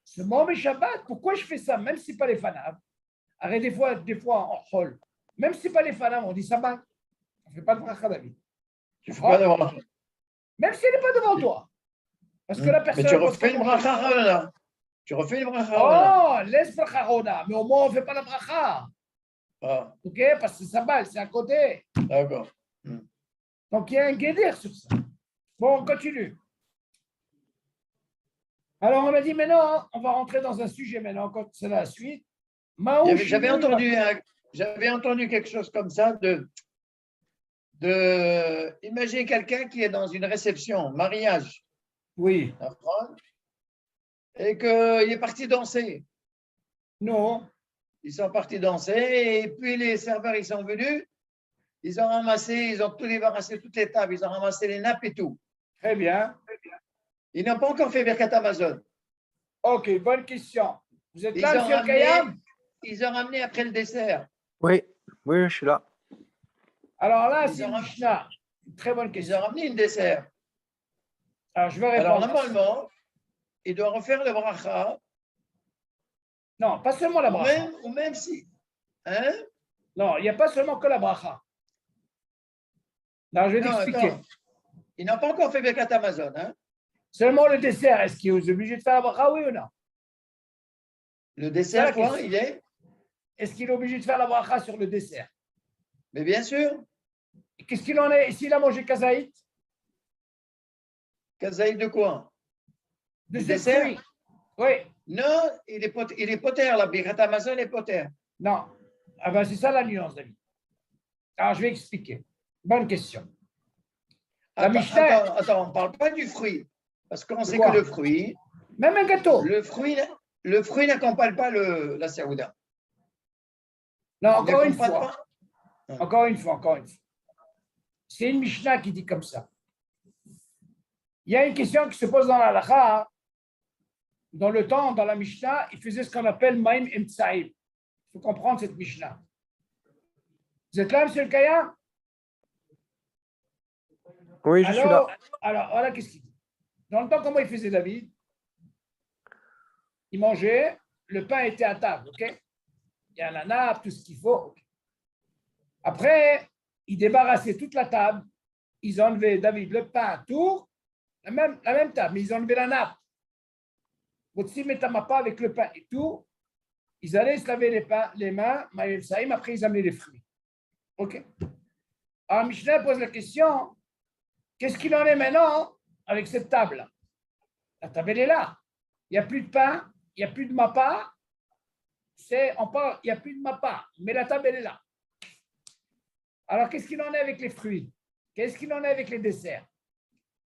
Ce moment Shabbat, pourquoi je fais ça, même si ce n'est pas les fanav? Arrête, des fois, on hol. Même si ce n'est pas les fanav, on dit Sabbat. On ne fait pas de bracha, David. Tu ne fais pas devant toi. Même si elle n'est pas devant toi. Parce que la personne. Mais tu refais une bracha Rona. Tu refais une bracha Rona. Oh, laisse bracha Rona. Mais au moins, on ne fait pas la bracha. Ah. Ok, parce que c'est Sabbat, c'est à côté. D'accord. Donc, il y a un guédir sur ça. Bon, on continue. Alors, on a dit maintenant, on va rentrer dans un sujet maintenant, quand c'est la suite. J'avais entendu quelque chose comme ça imaginer quelqu'un qui est dans une réception, mariage, oui, et qu'il est parti danser. non, Ils sont partis danser et puis les serveurs, ils sont venus, ils ont tout débarrassé, toutes les tables, ils ont ramassé les nappes et tout. très bien. Ils n'ont pas encore fait Birkat Amazon. Ok, bonne question. Vous êtes là, M. Kayam? Ils ont ramené après le dessert. Oui, je suis là. Alors là, c'est une Mishnah. Une très bonne Ils question. ont ramené une dessert. Alors, je vais répondre. Alors, normalement, il doit refaire le bracha. Non, pas seulement la bracha. Ou même si. Hein? Non, il n'y a pas seulement que la bracha. Non, je vais t'expliquer. Ils n'ont pas encore fait Birkat Amazon. Hein? Seulement le dessert, est-ce qu'il est obligé de faire la bracha, oui ou non? Le dessert, quoi, il est? Est-ce qu'il est obligé de faire la bracha sur le dessert? Mais bien sûr. Qu'est-ce qu'il en est? S'il a mangé kazaït? Kazaït de quoi? De du ce dessert? fruit. Oui. Non, il est poter, la Birkat Amazon est poter. Non. Ah ben, c'est ça la nuance, David. Alors, je vais expliquer. Bonne question. Attends, on ne parle pas du fruit. Parce qu'on sait que le fruit. Même un gâteau. Le fruit n'accompagne pas la Saouda. Non, encore une fois. Encore une fois. C'est une Mishnah qui dit comme ça. Il y a une question qui se pose dans la halakha. Dans le temps, dans la Mishnah, il faisait ce qu'on appelle Maïm Emtsaïm. Il faut comprendre cette Mishnah. Vous êtes là, M. le Kaya? Oui, je suis là. Alors, voilà qu'est-ce qu'il dit. Dans le temps, comment il faisait David? Il mangeait, le pain était à table, ok? Il y a la nappe, tout ce qu'il faut. Okay. Après, il débarrassait toute la table. Ils enlevaient, David, le pain, tout, la même table, mais ils enlevaient la nappe. Votre metamapa avec le pain et tout, ils allaient se laver les mains, après ils amenaient les fruits. Ok? Alors Mishnah pose la question, qu'est-ce qu'il en est maintenant avec cette table? La table elle est là. Il n'y a plus de pain, il n'y a plus de mappa. Il n'y a plus de mappa, mais la table elle est là. Alors qu'est-ce qu'il en est avec les fruits? Qu'est-ce qu'il en est avec les desserts?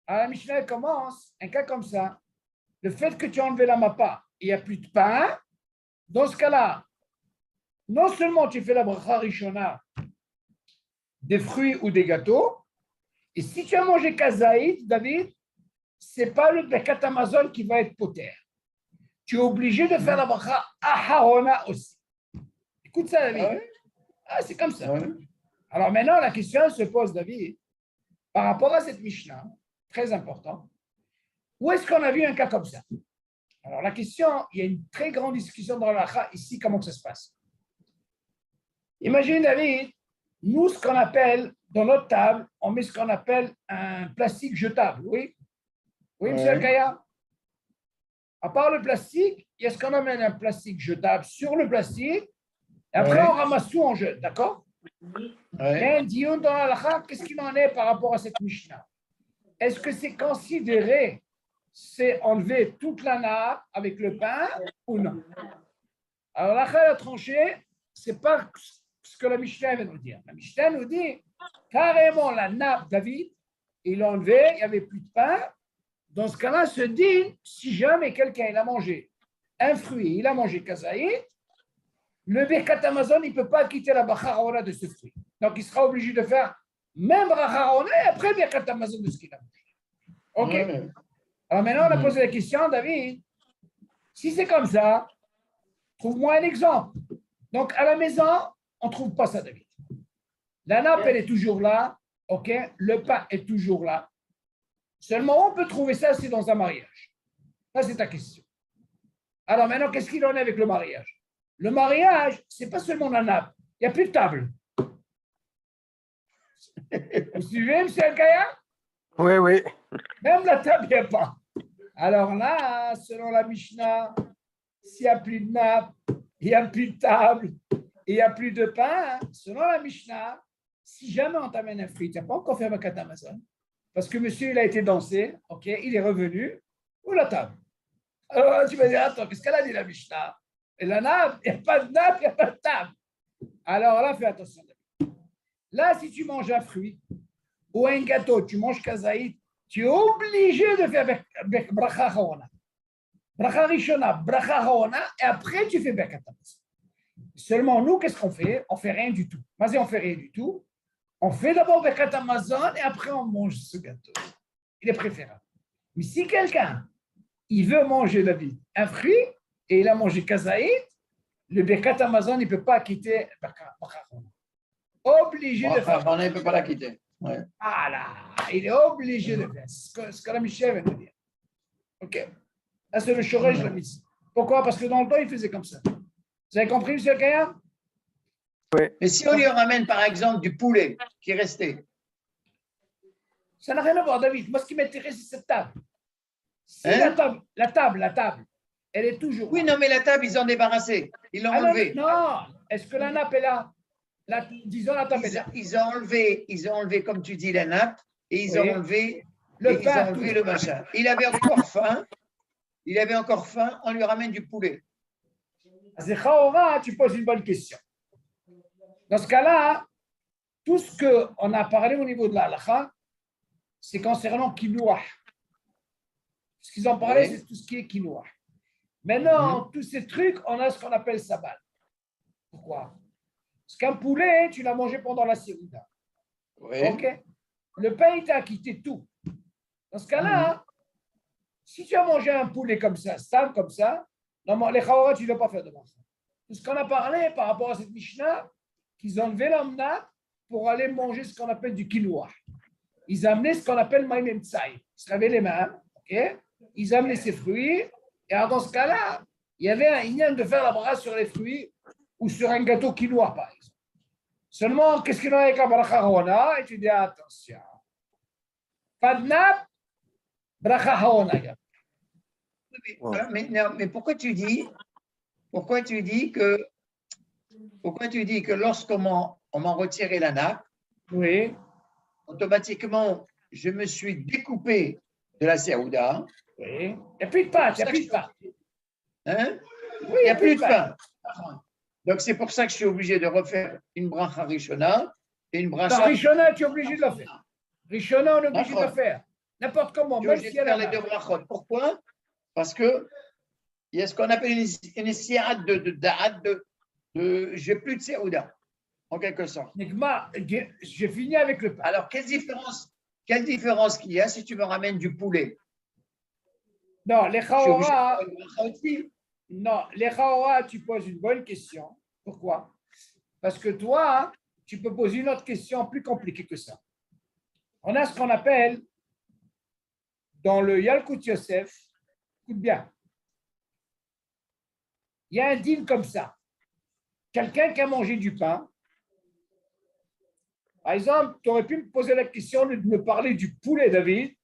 Alors la Mishnah commence, un cas comme ça. Le fait que tu as enlevé la mappa et il n'y a plus de pain, dans ce cas-là, non seulement tu fais la bracha rishona des fruits ou des gâteaux, et si tu as mangé kazaït, David, ce n'est pas le Birkat Amazon qui va être poter. Tu es obligé de faire la bracha aharona aussi. Écoute ça, David. C'est comme ça. Alors maintenant, la question se pose, David, par rapport à cette Mishnah, très important. Où est-ce qu'on a vu un cas comme ça? Alors, la question, il y a une très grande discussion dans la halakha ici, comment ça se passe. Imagine, David, nous, ce qu'on appelle, dans notre table, on met ce qu'on appelle un plastique jetable, oui? Oui, monsieur Kaya? À part le plastique, il y a ce qu'on appelle un plastique jetable sur le plastique, et après, on ramasse tout, on jette, d'accord? Mais disons dans la halakha, qu'est-ce qu'il en est par rapport à cette Mishnah? Est-ce que c'est considéré c'est enlever toute la nappe avec le pain ou non? Alors, la a tranché, ce n'est pas ce que la Mishnah vient nous dire. La Mishnah nous dit carrément la nappe, David, il l'a enlevé, il n'y avait plus de pain. Dans ce cas-là, se dit, si jamais quelqu'un il a mangé un fruit, il a mangé kazaït, le Birkat Hamazon, il ne peut pas quitter la Bracha Harona de ce fruit. Donc, il sera obligé de faire même Bracha Harona et après Birkat Hamazon de ce qu'il a mangé. OK? Alors maintenant, on a posé la question, David, si c'est comme ça, trouve-moi un exemple. Donc, à la maison, on ne trouve pas ça, David. La nappe, elle est toujours là. OK? Le pain est toujours là. Seulement, on peut trouver ça, c'est dans un mariage. Ça, c'est ta question. Alors maintenant, qu'est-ce qu'il en est avec le mariage? Le mariage, ce n'est pas seulement la nappe. Il n'y a plus de table. Vous suivez, M. Alkaya? Oui, oui. Même la table, il n'y a pas. Alors là, selon la Mishnah, s'il n'y a plus de nappe, il n'y a plus de table, il n'y a plus de pain, selon la Mishnah, si jamais on t'amène un fruit, tu n'as pas encore fait un Birkat Hamazon, parce que monsieur, il a été dansé, ok, il est revenu, ou la table. Alors tu vas dire, attends, qu'est-ce qu'elle a dit la Mishnah? Et la nappe, il n'y a pas de nappe, il n'y a pas de table. Alors là, fais attention. Là, si tu manges un fruit ou un gâteau, tu manges kazaït, tu es obligé de faire bracha haona. Bracha rishona, bracha haona, et après tu fais Birkat Hamazon. Seulement, nous, qu'est-ce qu'on fait? On ne fait rien du tout. Vas-y, on ne fait rien du tout. On fait d'abord Birkat Hamazon et après on mange ce gâteau. Il est préférable. Mais si quelqu'un, il veut manger, David, un fruit et il a mangé kazaït, le Birkat Hamazon, il ne peut pas quitter bracha haona. Obligé de faire. On ne peut pas la quitter. Ouais. Ah là, il est obligé de faire. C'est ce que la Michel vient de dire. OK. Là, c'est le Shoresh de la mise. Pourquoi? Parce que dans le temps, il faisait comme ça. Vous avez compris, M. Kaya? Oui. Mais si on lui ramène, par exemple, du poulet qui est resté, Ça n'a rien à voir, David. Moi, ce qui m'intéresse, c'est cette table. Si Hein? la table, elle est toujours. oui, là. non, mais la table, ils ont débarrassé. Ils l'ont Ah, enlevée. non, est-ce que la nappe est là? Disons la table est là. Ils ont enlevé, comme tu dis, la nappe et ils Oui. ont enlevé Le pain, ils ont enlevé le machin. Il avait encore faim, on lui ramène du poulet. C'est Khaora, tu poses une bonne question. Dans ce cas-là, tout ce qu'on a parlé au niveau de la halakha, c'est concernant Kinouah. Ce qu'ils ont parlé, Oui. c'est tout ce qui est Kinouah. Maintenant, tous ces trucs, on a ce qu'on appelle Sabal. Pourquoi? Parce qu'un poulet, tu l'as mangé pendant la Séouda. Oui. OK? Le pain, il t'a quitté tout. Dans ce cas-là, si tu as mangé un poulet comme ça, stable comme ça, normalement, les Khaora, tu ne dois pas faire de bracha. Tout ce qu'on a parlé par rapport à cette Mishnah, qu'ils ont enlevé l'amna pour aller manger ce qu'on appelle du quinoa. Ils amenaient ce qu'on appelle maïm tsai. Ils se lavaient les mains, ok? Ils amenaient ces fruits. Et alors, dans ce cas-là, il y avait un ignan de faire la bracha sur les fruits ou sur un gâteau quinoa, par exemple. Seulement, qu'est-ce qu'il y a avec la bracha haona? Et tu dis, attention. Pas de nappe, bracha haona. Mais pourquoi tu dis que lorsqu'on m'a retiré la nappe, Oui. automatiquement, je me suis découpé de la Séouda. Oui. Il n'y a plus de pain, il n'y a plus de pain. Hein? Oui, Il n'y a plus de pain. Donc, c'est pour ça que je suis obligé de refaire une bracha rishona et une bracha. Non, Rishona, tu es obligé de la faire. Rishona, on est obligé de la D'accord. faire. N'importe comment, Je suis même obligé si de elle faire a les deux brachot. Pourquoi? Parce que il y a ce qu'on appelle une siat de j'ai plus de Séouda, en quelque sorte. Nigma, j'ai fini avec le pain. Alors, quelle différence qu'il y a si tu me ramènes du poulet? Non, les Je suis obligé de Khaora, faire une bracha aussi. non, les Khaora, tu poses une bonne question. Pourquoi? Parce que toi, tu peux poser une autre question plus compliquée que ça. On a ce qu'on appelle, dans le Yalkut Yosef, écoute bien, il y a un dîme comme ça. Quelqu'un qui a mangé du pain, par exemple, tu aurais pu me poser la question de me parler du poulet, David.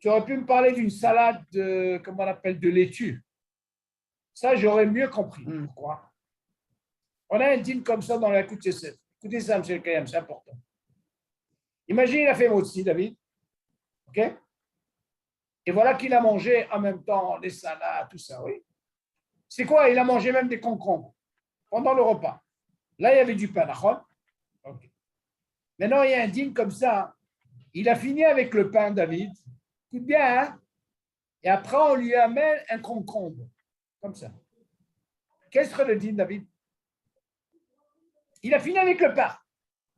Tu aurais pu me parler d'une salade, comment on appelle, de laitue. Ça, j'aurais mieux compris. Pourquoi? On a un dîme comme ça dans la Yalkut Yosef. Écoutez ça, M. Kayam, c'est important. Imagine, il a fait aussi, David. OK? Et voilà qu'il a mangé en même temps les salades, tout ça, oui. C'est quoi? Il a mangé même des concombres pendant le repas. Là, il y avait du pain, d'accord? OK. Maintenant, il y a un dîme comme ça. Il a fini avec le pain, David. Écoute bien, hein? Et après, on lui amène un concombre. Comme ça. Quel serait le dîme, David? Il a fini avec le pain.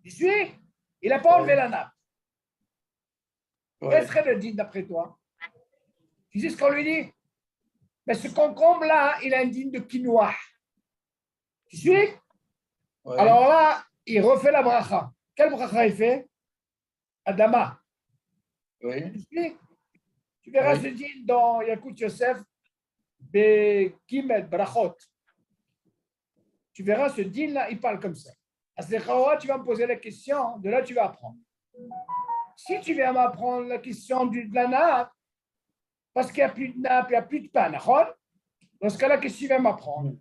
Tu suis? Il n'a pas enlevé la nappe. Quel serait le din d'après toi? Tu sais ce qu'on lui dit? Mais ce concombre-là, il a un din de quinoa. Tu suis? Alors là, il refait la bracha. Quelle bracha il fait? Adama. Tu suis? Tu verras ce din dans Yakut Yosef, Bekimel Brachot. Tu verras ce din-là, il parle comme ça. À ce moment-là, tu vas me poser la question, de là tu vas apprendre. Si tu viens m'apprendre la question de la nappe, parce qu'il n'y a plus de nappe, il n'y a plus de pain, dans ce cas-là, qu'est-ce que tu vas m'apprendre?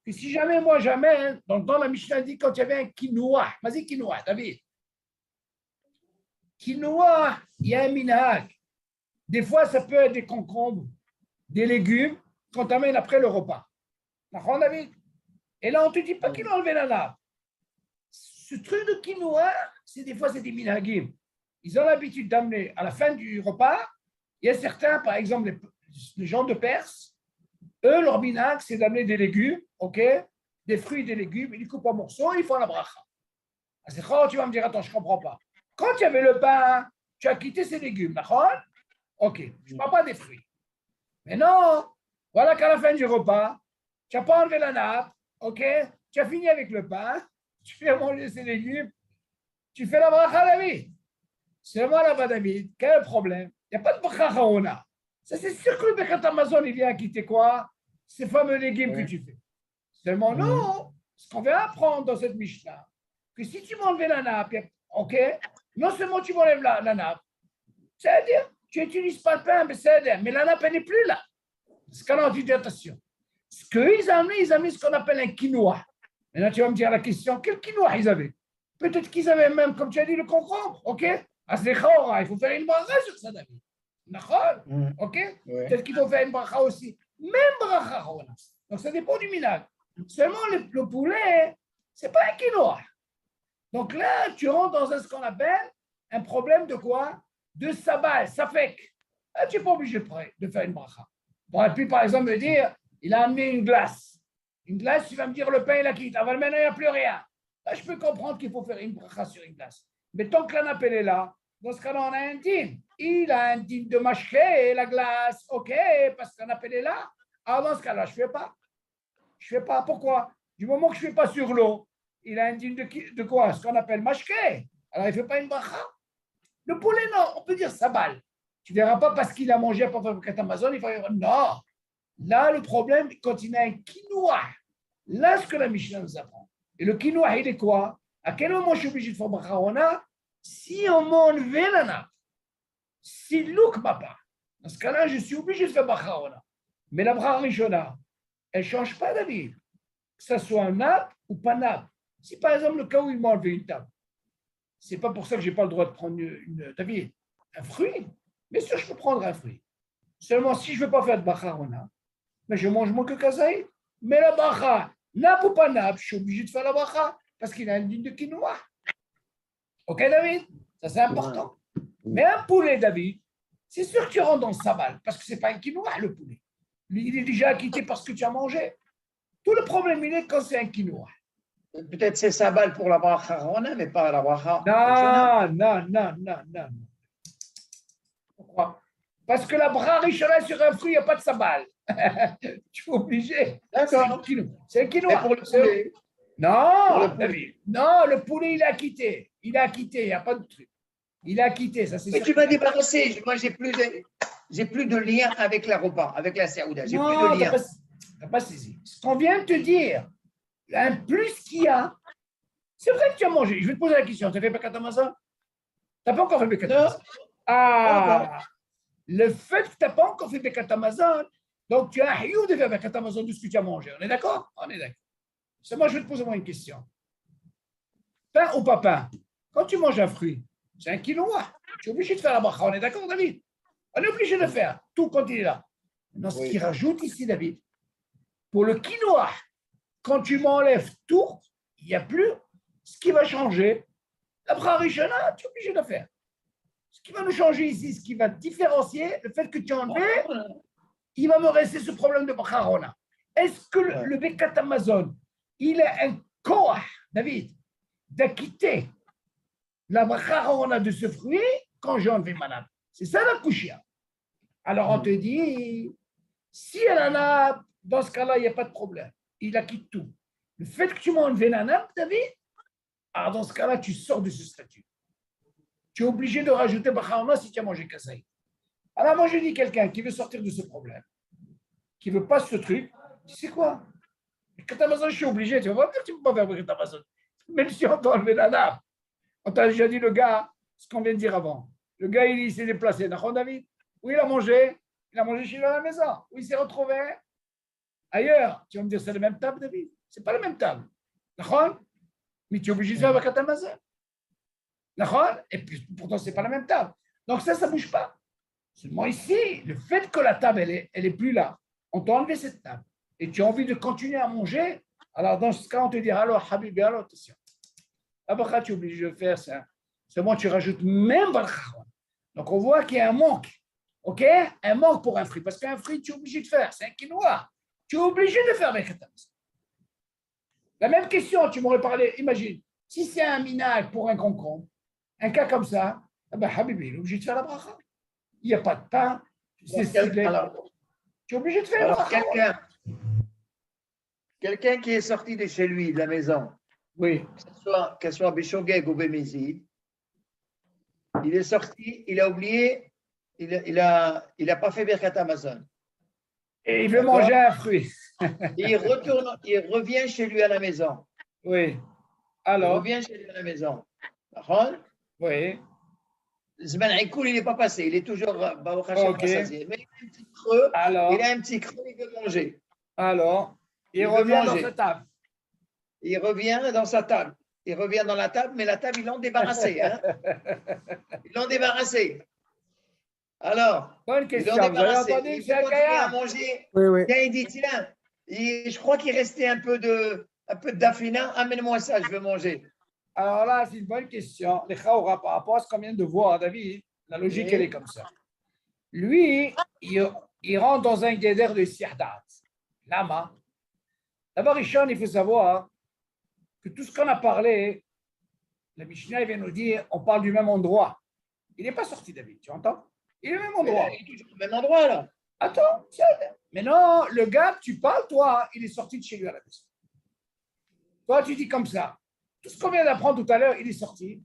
Et si jamais, moi, jamais, donc dans la Mishnah dit quand il y avait un quinoa, vas-y quinoa, David. Quinoa, il y a un minhag. Des fois, ça peut être des concombres, des légumes qu'on t'amène après le repas. D'accord, David? Et là, on ne te dit pas qu'il a enlevé la nappe. Ce truc de quinoa, c'est des fois, c'est des minhagim. Ils ont l'habitude d'amener à la fin du repas. Il y a certains, par exemple, les gens de Perse, eux, leur minhag, c'est d'amener des légumes, ok, des fruits et des légumes, ils coupent en morceaux et ils font la bracha. C'est quand tu vas me dire, attends, je ne comprends pas. Quand il y avait le pain, tu as quitté ces légumes, d'accord? Ok, je ne parle pas des fruits. Mais non, voilà qu'à la fin du repas, tu n'as pas enlevé la nappe, ok, tu as fini avec le pain, tu fais manger ces légumes, tu fais la bracha David. Seulement là-bas, David, quel est le problème? Il n'y a pas de bracha Haona. Ça, c'est sûr que le Birkat Hamazon, il vient quitter quoi? Ces fameux légumes que tu fais. Seulement, non, ce qu'on vient apprendre dans cette Mishnah, que si tu m'enlèves la nappe, ok, non seulement tu m'enlèves la nappe, c'est-à-dire, tu n'utilises pas le pain, mais la nappe, elle n'est plus là. Ce qu'on dit, attention. Ce qu'ils ont amené ce qu'on appelle un quinoa. Maintenant, tu vas me dire la question, quel quinoa ils avaient? Peut-être qu'ils avaient même, comme tu as dit, le concombre, ok? Il faut faire une bracha sur ça, David. D'accord? Ok? Peut-être qu'il faut faire une bracha aussi. Même bracha. Donc, ça dépend du minag. Seulement, le poulet, ce n'est pas un quinoa. Donc là, tu rentres dans ce qu'on appelle un problème de quoi? De sabal, safek. Là, tu n'es pas obligé de faire une bracha. Bon, et puis, par exemple, me dire, il a amené une glace. Une glace, tu vas me dire, le pain, il a quitté. Maintenant, il n'y a plus rien. Là, je peux comprendre qu'il faut faire une bracha sur une glace. Mais tant que la nappe est là, dans ce cas-là, on a un din. Il a un din de mâcher la glace, ok, parce que la nappe est là. Alors, dans ce cas-là, je ne fais pas. Je ne fais pas. Pourquoi? Du moment que je ne fais pas sur l'eau, il a un din de quoi? Ce qu'on appelle mâcher. Alors, il ne fait pas une bracha. Le poulet, non, on peut dire sabal. Tu ne verras pas parce qu'il a mangé pour faire le Amazon, il va dire non. Là, le problème, quand il a un quinoa, là, ce que la Mishnah nous apprend. Et le quinoa, il est quoi? À quel moment je suis obligé de faire bracha? Si on m'a enlevé la nappe, si l'ouk m'a pas, dans ce cas-là, je suis obligé de faire bracha. Mais la bracha rishona, elle ne change pas d'avis. Que ce soit un nappe ou pas nappe. Si par exemple, le cas où il m'a enlevé une table, ce n'est pas pour ça que je n'ai pas le droit de prendre un fruit. Bien sûr, je peux prendre un fruit. Seulement, si je ne veux pas faire de bracha, mais je mange moins que kazaï. Mais la bracha, nappe ou pas nappe, je suis obligé de faire la bracha parce qu'il a un din de quinoa. Ok, David? Ça, c'est important. Mais un poulet, David, c'est sûr que tu rentres dans le sabal parce que ce n'est pas un quinoa, le poulet. Il est déjà acquitté parce que tu as mangé. Tout le problème, il est quand c'est un quinoa. Peut-être c'est sabal pour la bracha Rona, mais pas la bracha. Non. Pourquoi? Parce que la bracha rishona sur un fruit, il n'y a pas de sabal. Tu es obligé. D'accord. C'est un quinoa. Mais pour le poulet. Non, David. Non, le poulet, il a quitté. Il n'y a pas de truc. Il a quitté, ça c'est sûr. Mais tu m'as débarrassé. Moi, j'ai plus de lien avec la repas, avec la saouda. J'ai plus de lien. Tu n'as pas saisi. Ce qu'on vient de te dire, un plus qu'il y a, c'est vrai que tu as mangé. Je vais te poser la question. Tu as fait Birkat Hamazon? Tu n'as pas encore fait Birkat Hamazon? Ah, le fait que tu n'as pas encore fait Birkat Hamazon, donc tu as un hiou de faire Birkat Hamazon de ce que tu as mangé. On est d'accord? On est d'accord. C'est moi, je vais te poser une question. Pain ou pas pain? Quand tu manges un fruit, c'est un quinoa. Tu es obligé de faire la bracha. On est d'accord, David? On est obligé de faire tout quand il est là. Maintenant, ce qu'il rajoute ici, David, pour le quinoa, quand tu m'enlèves tout, il n'y a plus ce qui va changer. La bracha rishona, tu es obligé de faire. Ce qui va nous changer ici, ce qui va différencier, le fait que tu as enlevé, il va me rester ce problème de bracha rona. Est-ce que le Birkat Hamazon, il a un koach David, d'acquitter la bracha on a de ce fruit quand j'ai enlevé ma nappe. C'est ça la couchia. Alors on te dit, si elle a la nappe, dans ce cas-là, il n'y a pas de problème. Il acquitte tout. Le fait que tu m'as enlevé la nappe, David, alors dans ce cas-là, tu sors de ce statut. Tu es obligé de rajouter bracha si tu as mangé kasaï. Alors moi, je dis quelqu'un qui veut sortir de ce problème, qui ne veut pas ce truc, tu sais quoi? Quand Amazon, je suis obligé, tu vas pas dire que tu ne peux pas faire Birkat Amazon. Même si on t'a enlevé la nappe. On t'a déjà dit le gars, ce qu'on vient de dire avant. Le gars, il s'est déplacé. D'accord, David? Oui, il a mangé chez lui à la maison. Oui, il s'est retrouvé ailleurs. Tu vas me dire, c'est la même table, David? C'est pas la même table. D'accord? Mais tu es obligé de faire Birkat Amazon. D'accord? Et puis, pourtant, ce n'est pas la même table. Donc ça ne bouge pas. Seulement ici, le fait que la table, elle est plus là, on t'a enlevé cette table et tu as envie de continuer à manger, alors dans ce cas, on te dit, alors, Habibi, alors, attention. La bracha, tu es obligé de faire ça. Seulement, tu rajoutes même bracha. Donc, on voit qu'il y a un manque. OK? Un manque pour un fruit. Parce qu'un fruit, tu es obligé de faire. C'est un quinoa. Tu es obligé de faire avec la même question, tu m'aurais parlé, imagine, si c'est un minage pour un concombre, un cas comme ça, eh ben, Habibi, il est obligé de faire la bracha. Il n'y a pas de pain. Alors, tu es obligé de faire la bracha. Quelqu'un qui est sorti de chez lui, de la maison, oui. Qu'elle soit Béchogeg ou Bémézid, il est sorti, il a oublié, il a pas fait Birkat Amazon. Et il veut manger un fruit. Et il revient chez lui à la maison. Oui. Alors. Il revient chez lui à la maison. D'accord? Oui. Zman Aikoul, il n'est pas passé. Il est toujours Baruch Hashem rassasié. Mais il a un petit creux. Alors, il a un petit creux, il veut manger. Alors, il revient dans sa table. Il revient dans sa table. Il revient dans la table, mais la table, ils l'ont débarrassée. Hein? Ils l'ont débarrassée. Alors, bonne question. Ils l'ont débarrassé. Il veut continuer à manger. Oui. Tiens, il dit, tiens, je crois qu'il restait un peu de dafina. Amène-moi ça, je veux manger. Alors là, c'est une bonne question. Les Khaoura, par rapport à ce qu'on vient de voir, David, la logique, elle est comme ça. Lui, il rentre dans un guédère de Sirdat. Lama. D'abord, Richon, il faut savoir que tout ce qu'on a parlé, la Mishnah vient nous dire, on parle du même endroit. Il n'est pas sorti, David, tu entends? Il est au même endroit. Il est toujours au même endroit, là. Attends, tiens. Mais non, le gars que tu parles, toi, il est sorti de chez lui à la maison. Toi, tu dis comme ça. Tout ce qu'on vient d'apprendre tout à l'heure, il est sorti.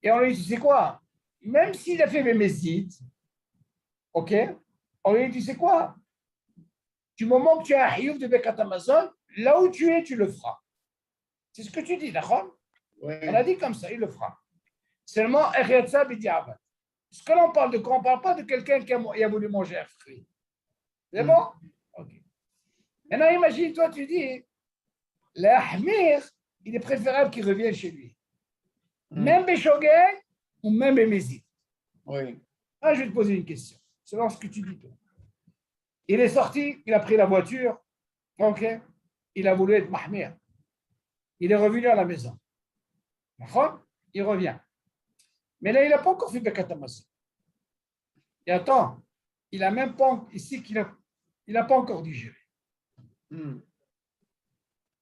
Et on lui dit, c'est quoi? Même s'il a fait Bémézid, OK? On lui dit, c'est quoi? Du moment que tu as un hiouf de Birkat Amazon, là où tu es, tu le feras. C'est ce que tu dis, d'accord? Oui. On a dit comme ça, il le fera. Seulement, ce que l'on parle de quoi? On ne parle pas de quelqu'un qui a voulu manger un fruit. C'est bon? OK. Maintenant, imagine, toi, tu dis, l'ahmir, il est préférable qu'il revienne chez lui. Même Béchogeg ou même Bémézid. Oui. Ah, je vais te poser une question. Selon ce que tu dis, toi. Il est sorti, il a pris la voiture. OK? Il a voulu être mahmir. Il est revenu à la maison. D'accord? Il revient. Mais là, il n'a pas encore fait Birkat Amazon. Et attends, il n'a même pas, ici, il n'a pas encore digéré.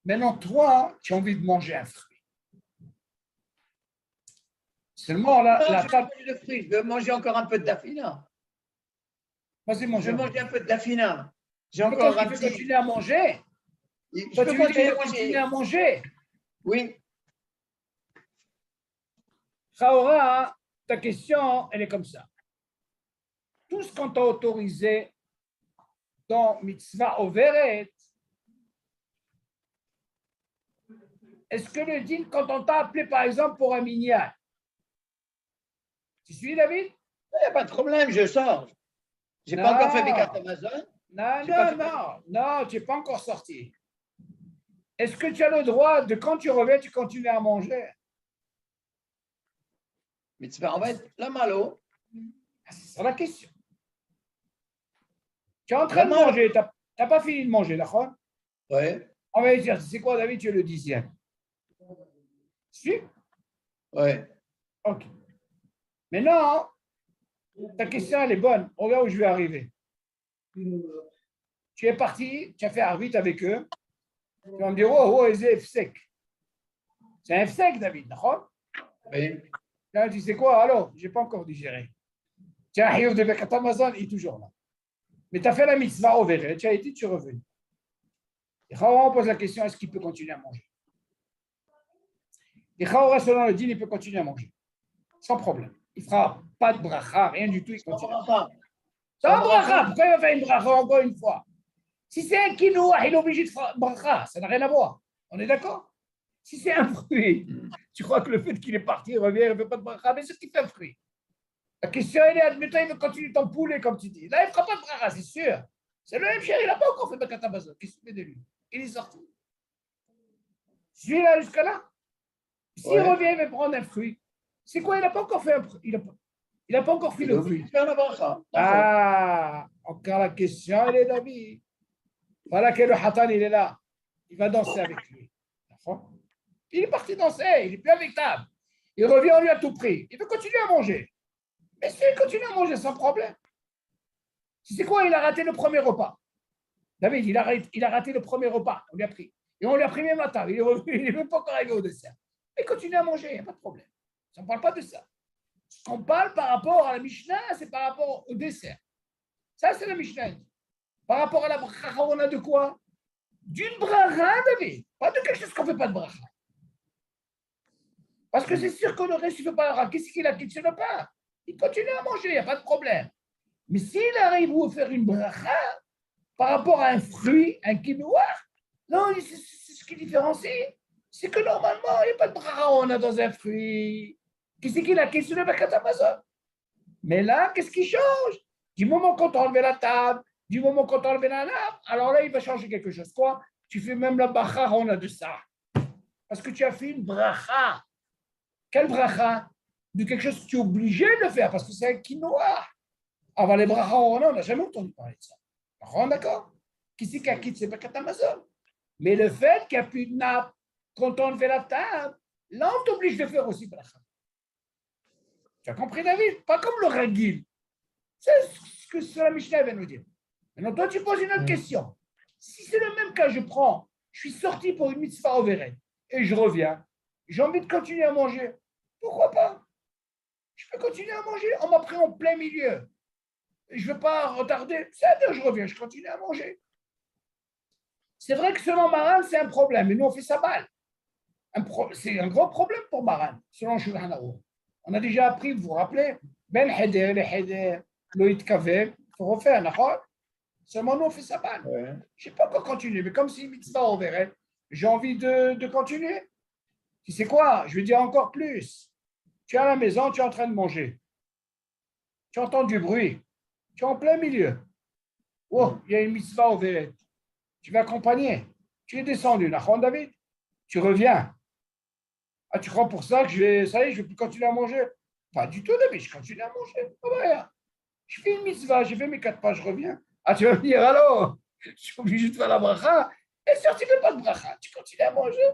Maintenant, toi, tu as envie de manger un fruit. Seulement, la table. Le fruit, je veux manger encore un peu de dafina. Vas-y, mange. Je veux manger un peu de dafina. J'ai encore un petit. Tu veux continuer à manger? Toi, tu veux continuer à manger? Oui. Khaora, ta question, elle est comme ça. Tout ce qu'on t'a autorisé dans Mitzvah Overet, est-ce que le din, quand on t'a appelé par exemple pour un minyan, tu suis David? Il n'y a pas de problème, je sors. Je n'ai pas encore fait Birkat Amazon. Non, tu n'es pas encore sorti. Est-ce que tu as le droit de, quand tu reviens, tu continues à manger? Mitzvah Overet, la malo. C'est ça la question. Tu es en train de manger, tu n'as pas fini de manger, d'accord? Oui. On va dire, c'est quoi, David, tu es le 10e. Si? Oui. OK. Maintenant, ta question, elle est bonne. Regarde où je vais arriver. Tu es parti, tu as fait arbitre avec eux. Tu vas me dire, oh, sec. C'est un F-sec, David, d'accord? Oui. Là, tu sais quoi? Alors, je n'ai pas encore digéré. Tiens, Hiouf de Birkat Hamazon, il est toujours là. Mais tu as fait la mitzvah au verret, tu as été, tu es revenu. Et Chahora pose la question, est-ce qu'il peut continuer à manger? Et Chahora, selon le din, il peut continuer à manger. Sans problème. Il ne fera pas de bracha, rien du tout, il continue. Sans bracha, pourquoi il va faire une bracha encore une fois? Si c'est un quinoa, il est obligé de faire bracha, ça n'a rien à voir. On est d'accord? Si c'est un fruit, tu crois que le fait qu'il est parti, il revient, il ne fait pas de bracha, mais c'est ce qui fait un fruit. La question, elle est, admettons, il veut continuer ton poulet, comme tu dis. Là, il ne fera pas de bracha, c'est sûr. C'est le même cher, il n'a pas encore fait de katabazot. Qu'est-ce qu'il fait de lui? Il est sorti. Suis-là jusqu'à là. S'il revient, il va prendre un fruit. C'est quoi? Il n'a pas encore fait un fruit. Il n'a pas encore fait le fruit. Ah, encore la question, elle est David. Voilà que le Hatan, il est là. Il va danser avec lui. Il est parti danser, il n'est plus avec table. Il revient, on lui a tout pris. Il veut continuer à manger. Mais s'il continue à manger sans problème. C'est quoi? Il a raté le premier repas. David, il a raté le premier repas. On lui a pris. Et on lui a pris même la table. Il est revenu, il n'est même pas encore arrivé au dessert. Mais continue à manger, il n'y a pas de problème. On ne parle pas de ça. Ce qu'on parle par rapport à la Mishnah, c'est par rapport au dessert. Ça, c'est la Mishnah. Par rapport à la bracha, on a de quoi? D'une bracha, David. Pas de quelque chose qu'on ne fait pas de bracha. Parce que c'est sûr qu'on ne réussit pas la bracha. Qu'est-ce qu'il a quitté le pain? Il continue à manger, il n'y a pas de problème. Mais s'il arrive à faire une bracha par rapport à un fruit, un quinoa, non, c'est ce qui différencie. C'est que normalement, il n'y a pas de bracha, on a dans un fruit. Qu'est-ce qu'il a quitté le Birkat Hamazon? Mais là, qu'est-ce qui change? Du moment qu'on t'a enlevé la table, du moment qu'on t'a enlevé la nappe, alors là, il va changer quelque chose. Quoi? Tu fais même la bracha, on a de ça. Parce que tu as fait une bracha. Quelle bracha? De quelque chose que tu es obligé de faire, parce que c'est un quinoa. Avant les bracha, on n'a jamais entendu parler de ça. D'accord? Qui c'est qui a quitté Birkat Hamazon? Mais le fait qu'il n'y a plus de nappe, quand on fait la table, là, on t'oblige de faire aussi bracha. Tu as compris, David? Pas comme le ragil. C'est ce que la Mishnah vient nous dire. Maintenant, toi, tu poses une autre question. Si c'est le même cas, je suis sorti pour une mitzvah au Veret et je reviens, j'ai envie de continuer à manger. Pourquoi pas? Je peux continuer à manger. On m'a pris en plein milieu. Je ne veux pas retarder. C'est-à-dire, je reviens, je continue à manger. C'est vrai que selon Maran, c'est un problème. Mais nous, on fait ça mal. C'est un gros problème pour Maran, selon Shulchan Aruch. On a déjà appris, vous vous rappelez, Ben Heder, le Heder, Loït Kavé, il faut refaire, d'accord? Seulement nous, on fait ça mal. Ouais. Je ne sais pas encore continuer, mais comme si mitzvah, on verrait, j'ai envie de continuer. Tu sais quoi? Je vais dire encore plus. Tu es à la maison, tu es en train de manger. Tu entends du bruit. Tu es en plein milieu. Oh, il y a une mitzvah au verret. Tu vas accompagner. Tu es descendu, d'accord, David? Tu reviens. Ah, tu crois pour ça que ça y est, je ne vais plus continuer à manger? Pas du tout, David, je continue à manger. Ah, ouais. Je fais une mitzvah, j'ai fait mes 4 pas, je reviens. Ah, tu vas me dire, alors, je suis obligé de faire la bracha. Et sûr, tu ne fais pas de bracha, tu continues à manger.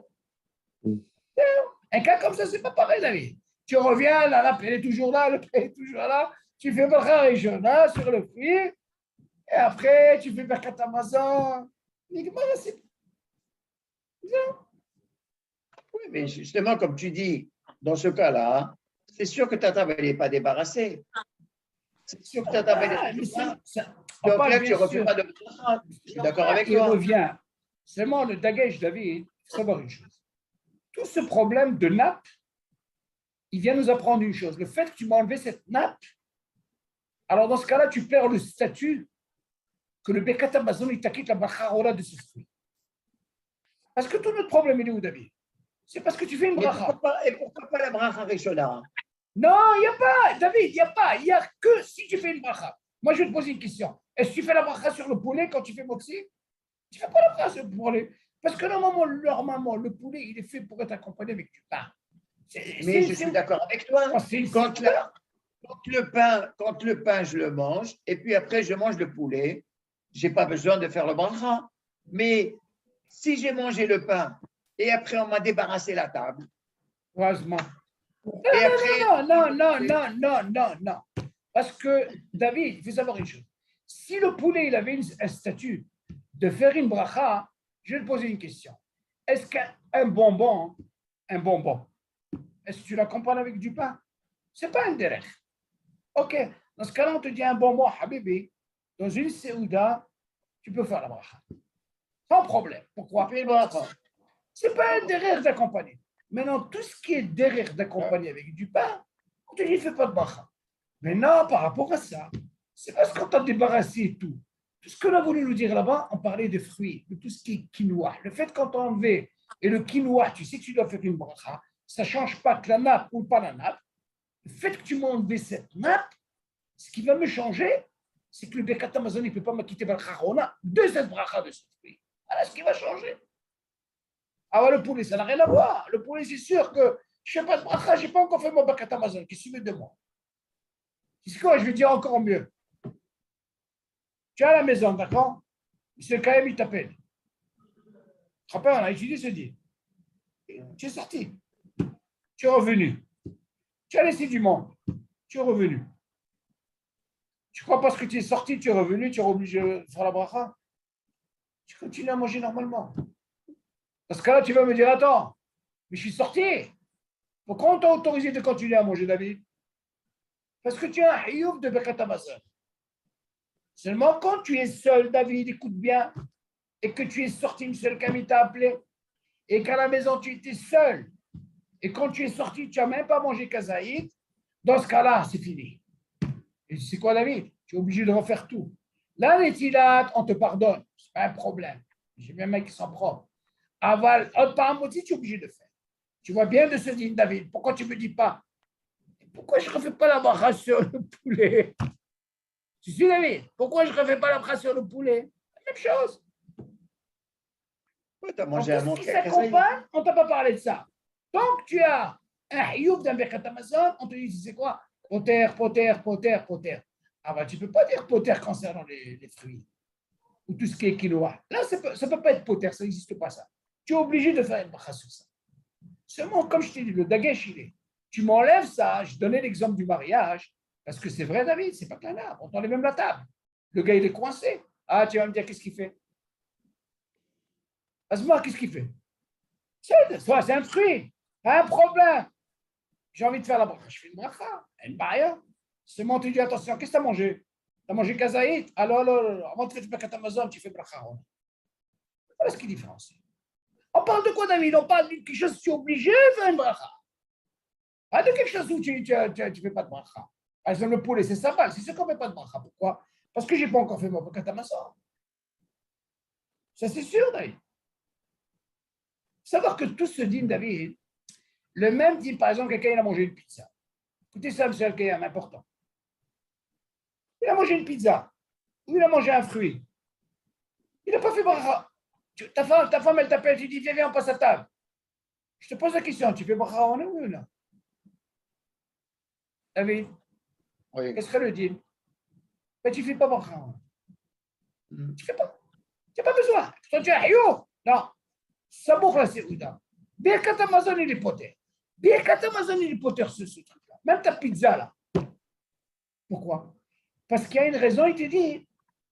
Un cas comme ça, c'est pas pareil, David. Tu reviens, la paix est toujours là, le paix est toujours là. Tu fais bracha régional sur le fruit. Et après, tu fais Birkat Hamazon. Oui, mais justement, comme tu dis, dans ce cas-là, c'est sûr que ta table n'est pas débarrassée. C'est sûr que ta table est débarrassée. Donc là, tu ne refais pas de bracha. Je suis d'accord avec toi. Il revient. Seulement, le Dagesh, David, il faut savoir une chose. Tout ce problème de nappe, il vient nous apprendre une chose. Le fait que tu m'as enlevé cette nappe, alors dans ce cas-là, tu perds le statut que le Birkat Hamazon, il t'acquitte la bracha de ce fruit. Parce que tout notre problème, il est où, David? C'est parce que tu fais une bracha. Et pourquoi pas la bracha rishona? Non, il n'y a pas, David, il n'y a pas. Il n'y a que si tu fais une bracha. Moi, je vais te poser une question. Est-ce que tu fais la bracha sur le poulet quand tu fais motzi? Tu ne fais pas la bracha sur le poulet. Parce que normalement, le poulet, il est fait pour être accompagné avec du pain. Mais je suis d'accord avec toi. Quand le pain, je le mange, et puis après, je mange le poulet, je n'ai pas besoin de faire le bracha. Mais si j'ai mangé le pain, et après, on m'a débarrassé la table. Heureusement. Et après, Non. Parce que, David, il faut savoir une chose. Si le poulet, il avait un statut de faire une bracha, je vais te poser une question. Est-ce qu'un bonbon, un bonbon. Est-ce que tu l'accompagnes avec du pain? Ce n'est pas un derech. Ok, dans ce cas-là, on te dit un bonbon, habibi, dans une séouda, tu peux faire la bracha. Sans problème. Pourquoi? Ce n'est pas un derech d'accompagner. Maintenant, tout ce qui est derech d'accompagner avec du pain, on te dit, fais pas de bracha. Mais non, par rapport à ça, c'est parce qu'on t'a débarrassé et tout. Tout ce qu'on a voulu nous dire là-bas, on parlait de fruits, de tout ce qui est quinoa. Le fait qu'on t'a enlevé et le quinoa, tu sais que tu dois faire une bracha, ça ne change pas que la nappe ou pas la nappe. Le fait que tu m'as enlevé cette nappe, ce qui va me changer, c'est que le Birkat Hamazon ne peut pas me quitter Balchachona de cette bracha de ce fruit. Voilà ce qui va changer. Alors le poulet, ça n'a rien à voir. Le poulet, c'est sûr que je ne fais pas de bracha, je n'ai pas encore fait mon Birkat Hamazon. Qu'est-ce que tu veux de moi? C'est quoi? Je vais dire encore mieux. Tu es à la maison, d'accord? Monsieur Kaem, il t'appelle. Tu te rappelles, on a étudié ce dit. Tu es sorti. Tu es revenu. Tu as laissé du monde. Tu es revenu. Tu crois parce que tu es sorti, tu es revenu, tu es obligé de faire la bracha? Tu continues à manger normalement. Dans ce cas-là, tu vas me dire, attends, mais je suis sorti. Pourquoi on t'a autorisé de continuer à manger, David? Parce que tu as un hiouf de Birkat Hamazon. Seulement quand tu es seul, David, écoute bien, et que tu es sorti, une seule Camille t'a appelé, et qu'à la maison tu étais seul, et quand tu es sorti, tu n'as même pas mangé kazaïd, dans ce cas-là, c'est fini. Et c'est quoi, David? Tu es obligé de refaire tout. Là, les tilates, on te pardonne, c'est pas un problème. J'ai bien un mec qui s'en propre. Aval, par un motif, tu es obligé de faire. Tu vois bien de ce dire, David, pourquoi tu ne me dis pas? Pourquoi je ne refais pas la bracha sur le poulet? Tu suis, David? Pourquoi je ne refais pas la bracha sur le poulet? La même chose. Ouais, tu as En mangé un tout ce manque qui s'accompagne, on ne t'a pas parlé de ça. Tant que tu as un hiouf d'un Birkat Hamazon, on te dit, c'est quoi? Poter, poter, poter, poter. Ah ben, tu ne peux pas dire poter concernant les fruits ou tout ce qui est quinoa. Là, ça ne peut pas être poter, ça n'existe pas ça. Tu es obligé de faire une bracha sur ça. Seulement, comme je t'ai dit, le dagesh, il est. Tu m'enlèves ça, je donnais l'exemple du mariage, parce que c'est vrai, David, c'est pas qu'un arbre, on t'enlève même la table. Le gars, il est coincé. Ah, tu vas me dire, qu'est-ce qu'il fait? Asma, qu'est-ce qu'il fait? C'est un fruit, pas un problème. J'ai envie de faire la bracha, je fais une bracha, une baïa. Seulement, tu dis, attention, qu'est-ce que tu as mangé? Tu as mangé kazaït? Alors, avant de faire du Birkat Hamazon, tu fais bracha. Voilà ce qui différencie. On parle de quoi, David? On parle de quelque chose où tu es obligé de faire une bracha. Pas de quelque chose où tu ne fais pas de bracha. Par exemple, le poulet, c'est sympa, c'est sûr qu'on ne fait pas de bracha. Pourquoi? Parce que je n'ai pas encore fait mon Birkat Hamazon. Ça, c'est sûr, David. Savoir que tout ce dîme, David, le même dîme, par exemple, quelqu'un il a mangé une pizza. Écoutez ça, monsieur Al-Kayam, important. Il a mangé une pizza, ou il a mangé un fruit. Il n'a pas fait bracha. Ta femme, elle t'appelle, tu dis, viens, on passe à table. Je te pose la question, tu fais bracha en ou non? David, Oui. qu'est-ce que le dîme? Mais tu ne fais pas bracha. Tu ne fais pas. Tu n'as pas besoin. Toi, tu as un non. Ça bouffe la séouda. Birkat Hamazon, il est poter. Birkat Hamazon, il est poter, ce truc-là. Même ta pizza, là. Pourquoi? Parce qu'il y a une raison, il te dit,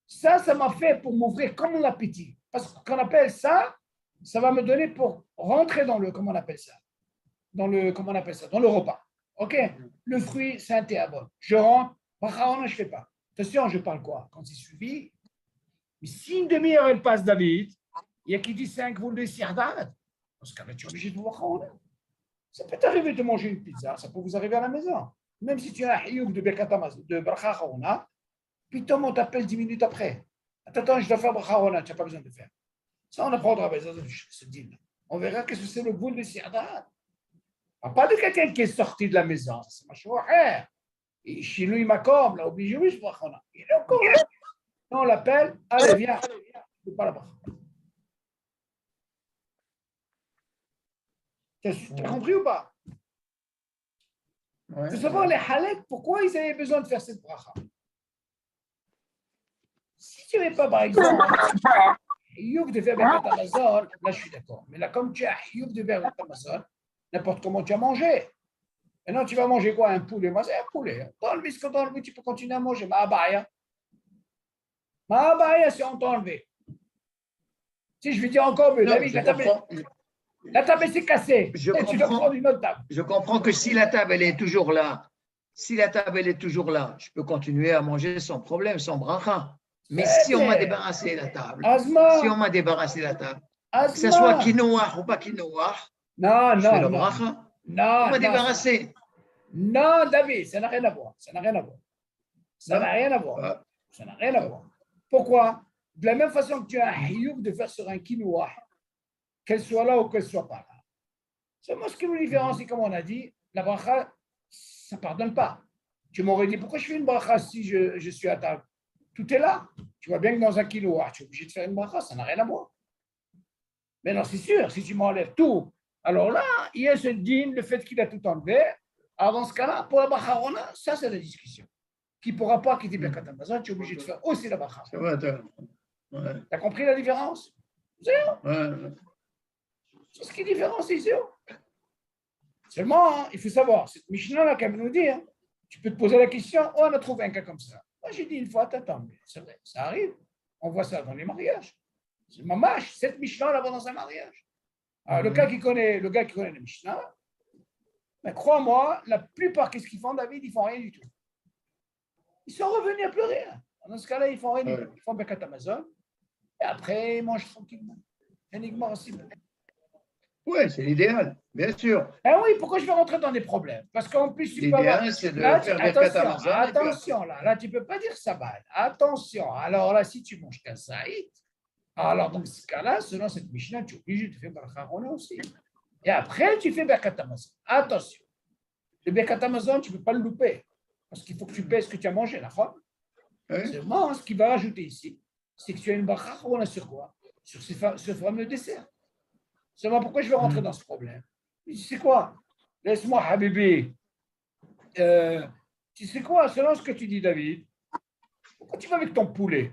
ça m'a fait pour m'ouvrir comme l'appétit. Parce qu'on appelle ça, ça va me donner pour rentrer dans le, comment on appelle ça? Dans le repas. OK? Le fruit, c'est un théabon. Je rentre, je ne fais pas. Attention, je parle quoi? Quand c'est suivi. Mais si une demi-heure, elle passe, David, il y a qui dit 5 boules de sirdad. Dans ce cas-là, tu es obligé de voir rendre. Ça peut t'arriver de manger une pizza, ça peut vous arriver à la maison. Même si tu as un hiouk de Birkat Hamazon, de bracha harona, puis Tom, on t'appelle 10 minutes après. Attends, je dois faire bracha harona, tu n'as pas besoin de faire. Ça, on apprendra ce deal. On verra qu'est-ce que c'est le boule de sirdad. Pas de quelqu'un qui est sorti de la maison, c'est ma chouaher. Et chez lui, il m'a comme, là, obligé, oui, je bracha harona. Il est encore là. On l'appelle, allez, viens, je ne pas la bracha. Tu as compris ou pas? Il faut savoir les halek, pourquoi ils avaient besoin de faire cette bracha. Si tu n'avais pas, par exemple, hiouk de faire Birkat Hamazon, là je suis d'accord. Mais là, comme tu as hiouk de faire Birkat Hamazon, n'importe comment tu as mangé. Maintenant, tu vas manger quoi? Un poulet? Moi, c'est un poulet. Dans le biscuit, tu peux continuer à manger. Ma abaya, si on t'a enlevé. Si je vais dire encore, mais David, la table. La table s'est cassée. Je Et tu dois comprends. prendre une autre table. Je comprends que si la table elle est toujours là, je peux continuer à manger sans problème, sans bracha. Mais si on m'a débarrassé la table, Asma, que ce soit Asma. quinoa ou pas quinoa, Non, je fais non, le non. bracha. On Non, m'a non. débarrassé. Non, David, ça n'a rien à voir. Ça n'a rien à voir. Ça n'a rien à voir. Ah, Ça n'a rien à voir. Pourquoi? De la même façon que tu as un hioub de faire sur un quinoa, qu'elle soit là ou qu'elle soit pas là. Seulement, ce qui nous différencie, comme on a dit, la bracha, ça ne pardonne pas. Tu m'aurais dit, pourquoi je fais une bracha si je suis à table? Tout est là. Tu vois bien que dans un quinoa, tu es obligé de faire une bracha, ça n'a rien à voir. Mais non, c'est sûr, si tu m'enlèves tout, alors là, il y a ce din, le fait qu'il a tout enlevé. Alors, dans ce cas-là, pour la bracha rona, ça, c'est la discussion. Qui ne pourra pas quitter Birkat Hamazon, tu es obligé de faire aussi la bracha. c'est vrai, tu as compris la différence? C'est ce qui différencie, c'est où? Seulement, il faut savoir, cette Mishnah-là qu'elle nous dit, tu peux te poser la question, oh, on a trouvé un cas comme ça. Moi, j'ai dit une fois, attends, mais c'est vrai, ça arrive. On voit ça dans les mariages. C'est mamash, cette Mishnah là-bas dans un mariage. Alors, le gars qui connaît le Mishnah, mais crois-moi, la plupart, qu'est-ce qu'ils font, David? Ils font rien du tout. Ils sont revenus à plus rien. Dans ce cas-là, ils font rien du tout. Ils font Birkat Hamazon, et après, ils mangent tranquillement. Uniquement aussi. Oui, c'est l'idéal, bien sûr. Ah oui, pourquoi je vais rentrer dans des problèmes? Parce qu'en plus, tu peux avoir... L'idéal, c'est de Là, faire Birkat attention, Hamazon. attention, là, tu ne peux pas dire sabbat. Attention, alors là, si tu manges qu'un saïd, alors dans ce cas-là, selon cette Mishnah, tu es obligé de faire Bracha Rona aussi. Et après, tu fais Birkat Hamazon. Attention, le Birkat Hamazon, tu ne peux pas le louper, parce qu'il faut que tu pèses ce que tu as mangé, la fois. Seulement, ce qu'il va rajouter ici, c'est que tu as une Bracha Rona sur quoi? Sur ce fameux dessert. Seulement, pourquoi je vais rentrer dans ce problème? Tu sais quoi? Laisse-moi, Habibi. Tu sais quoi? Selon ce que tu dis, David, pourquoi tu vas avec ton poulet?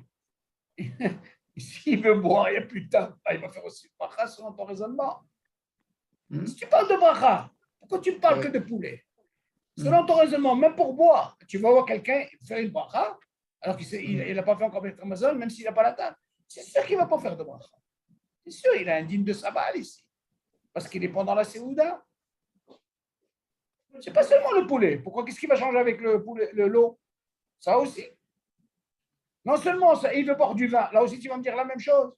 S'il veut boire, il n'y a plus de temps. Il va faire aussi bracha selon ton raisonnement. Si tu parles de bracha, pourquoi tu ne parles que de poulet? Selon ton raisonnement, même pour boire, tu vas voir quelqu'un faire une bracha, alors qu'il n'a pas fait encore Birkat Hamazon, même s'il n'a pas la table. C'est sûr qu'il ne va pas faire de bracha. C'est sûr, il a un dîme de sabbat ici. Parce qu'il est pendant la Séouda. Ce n'est pas seulement le poulet. Pourquoi? Qu'est-ce qui va changer avec le poulet, l'eau? Ça aussi. Non seulement ça, il veut boire du vin. Là aussi, tu vas me dire la même chose.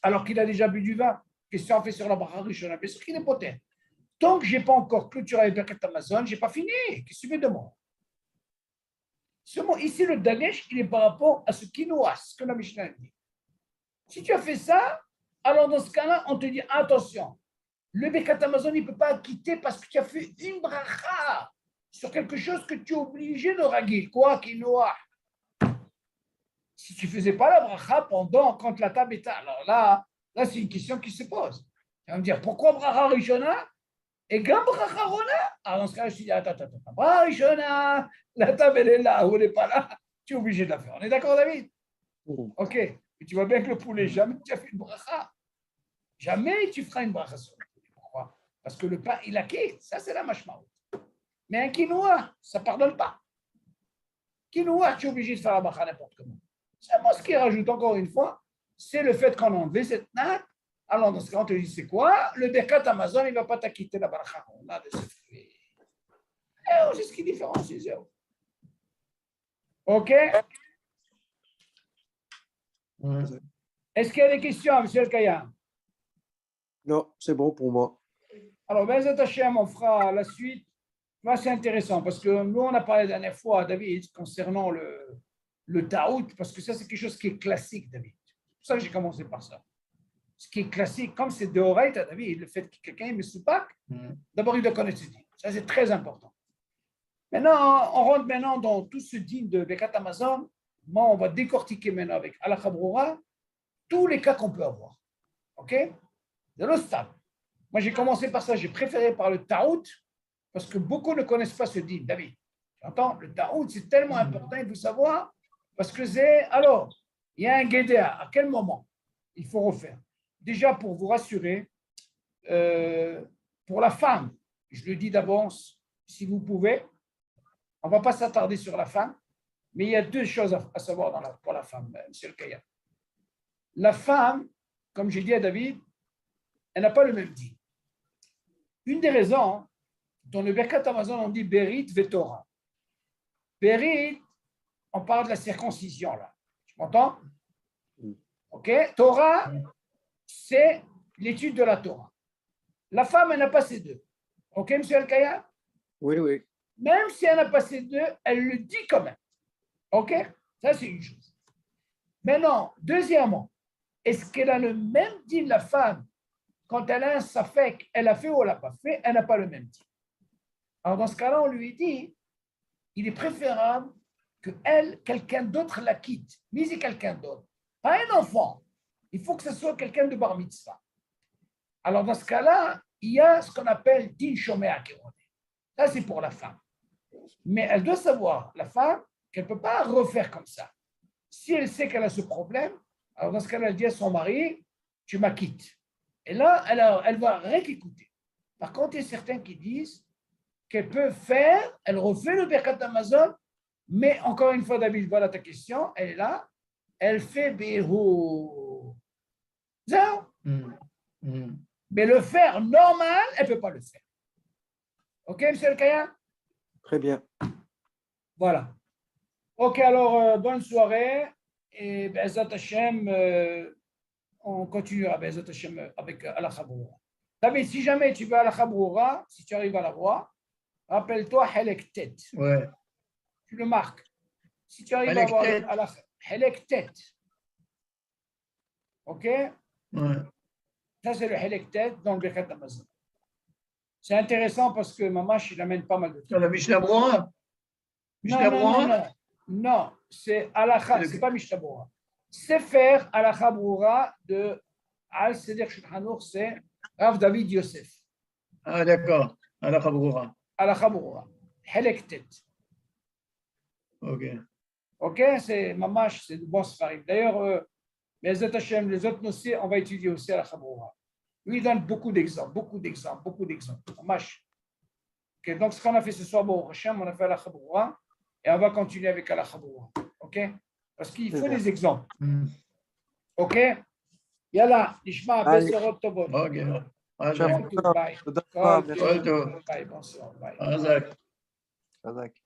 Alors qu'il a déjà bu du vin. Qu'est-ce qu'on fait sur la bracha rishona? Bien sûr qu'il est poté. Tant que je n'ai pas encore clôturé avec Birkat Hamazon, je n'ai pas fini. Qu'est-ce que tu veux de moi? Seulement, ici, le Danesh, il est par rapport à ce quinoa, ce que la Mishnah dit. Si tu as fait ça, alors dans ce cas-là, on te dit attention, le Birkat Hamazon, il ne peut pas quitter parce que tu as fait une bracha sur quelque chose que tu es obligé de ragil. Quoi, quinoa? Si tu ne faisais pas la bracha quand la table était. Alors là c'est une question qui se pose. Tu vas me dire pourquoi bracha rishona et gam bracha rona? Alors dans ce cas-là, je te dis attends. Bracha rishona, la table elle est là ou elle n'est pas là, tu es obligé de la faire. On est d'accord, David? Ok. Mais tu vois bien que le poulet, jamais tu as fait une bracha. Jamais tu feras une bracha sur le poulet. Pourquoi? Parce que le pain, il a quitté. Ça, c'est la mashmaout. Mais un quinoa, ça ne pardonne pas. Quinoa, tu es obligé de faire la bracha n'importe comment. C'est moi ce qui rajoute encore une fois, c'est le fait qu'on a enlevé cette natte. Alors, dans ce cas, on te dit, c'est quoi? Le Birkat Hamazon, il ne va pas t'acquitter la bracha. On a de ce fruit. C'est ce qui différencie. OK? Est-ce qu'il y a des questions, M. El Kayam? Non, c'est bon pour moi. Alors, Bezat Hashem, on fera la suite. Là, c'est intéressant parce que nous, on a parlé la dernière fois, David, concernant le taout, parce que ça, c'est quelque chose qui est classique, David. C'est pour ça que j'ai commencé par ça. Ce qui est classique, comme c'est de Horaïta, David, le fait que quelqu'un me soupac, d'abord, il doit connaître ce din. Ça, c'est très important. Maintenant, on rentre maintenant dans tout ce din de Birkat Hamazon. Moi, on va décortiquer maintenant avec Halakha Broura tous les cas qu'on peut avoir. OK? De l'ostable. Moi, j'ai commencé par ça. J'ai préféré par le taout parce que beaucoup ne connaissent pas ce din. David, tu entends? Le taout, c'est tellement important, il faut savoir, parce que c'est... Alors, il y a un guédéa. À quel moment il faut refaire? Déjà, pour vous rassurer, pour la femme, je le dis d'avance, si vous pouvez, on ne va pas s'attarder sur la femme, mais il y a deux choses à savoir pour la femme, M. Kaya. La femme, comme j'ai dit à David, elle n'a pas le même dit. Une des raisons, dans le Birkat Hamazon, on dit Berit Vetora. Berit, on parle de la circoncision, là. Tu m'entends? OK? Torah, c'est l'étude de la Torah. La femme, elle n'a pas ces deux. OK, M. Al-Kaya? Oui, oui. Même si elle n'a pas ces deux, elle le dit quand même. OK? Ça, c'est une chose. Maintenant, deuxièmement, est-ce qu'elle a le même dit, la femme, quand elle a un safek, elle a fait ou elle n'a pas fait, elle n'a pas le même dit. Alors, dans ce cas-là, on lui dit, il est préférable que elle, quelqu'un d'autre la quitte. Mais c'est quelqu'un d'autre. Pas un enfant. Il faut que ce soit quelqu'un de bar mitzvah. Alors, dans ce cas-là, il y a ce qu'on appelle din shomei akeroné. Ça, c'est pour la femme. Mais elle doit savoir, la femme, qu'elle ne peut pas refaire comme ça. Si elle sait qu'elle a ce problème, alors dans ce cas-là, elle dit à son mari, tu m'acquittes. Et là, elle va rien qu'écouter. Par contre, il y a certains qui disent qu'elle peut faire, elle refait le Birkat Hamazon, mais encore une fois, David, voilà ta question, elle est là, elle fait Béhou. Ça. Mais le faire normal, elle ne peut pas le faire. OK, M. El-Kaya? Très bien. Voilà. OK, alors, bonne soirée. Et Be'ezat Hashem, on continuera Be'ezat Hashem avec Ala Khabroura. David, si jamais tu vas à la Khabroura, si tu arrives à la voir, rappelle-toi Helek Tet. Ouais. Tu le marques. Si tu arrives Helek à voir Tet. à la Helek Tet. OK? Ouais. Ça, c'est le Helek Tet dans le Birkat Hamazon. C'est intéressant parce que Mamash, il amène pas mal de trucs. La Mishnah Brura. Non, c'est Alakha, c'est pas Mishnah Brura. Sefer Alakha Brura de Al-Seder Shulchan Aruch, c'est Rav David Yosef. Ah, d'accord. Alakha Brura. Alakha Brura. Helek Tet. OK. OK, c'est Mamash, c'est de bon Sfarim. D'ailleurs, les autres notions, on va étudier aussi Alakha Brura. Lui, il donne beaucoup d'exemples. Mamash. OK, donc ce qu'on a fait ce soir, bon, Hachem, on a fait Alakha Brura. Et on va continuer avec Ala Khabroura. OK? Parce qu'il faut des exemples. OK? Yalla, Nishma, Besserot Tobot. OK. Bye. Bye. Bonsoir. Bye. Azak.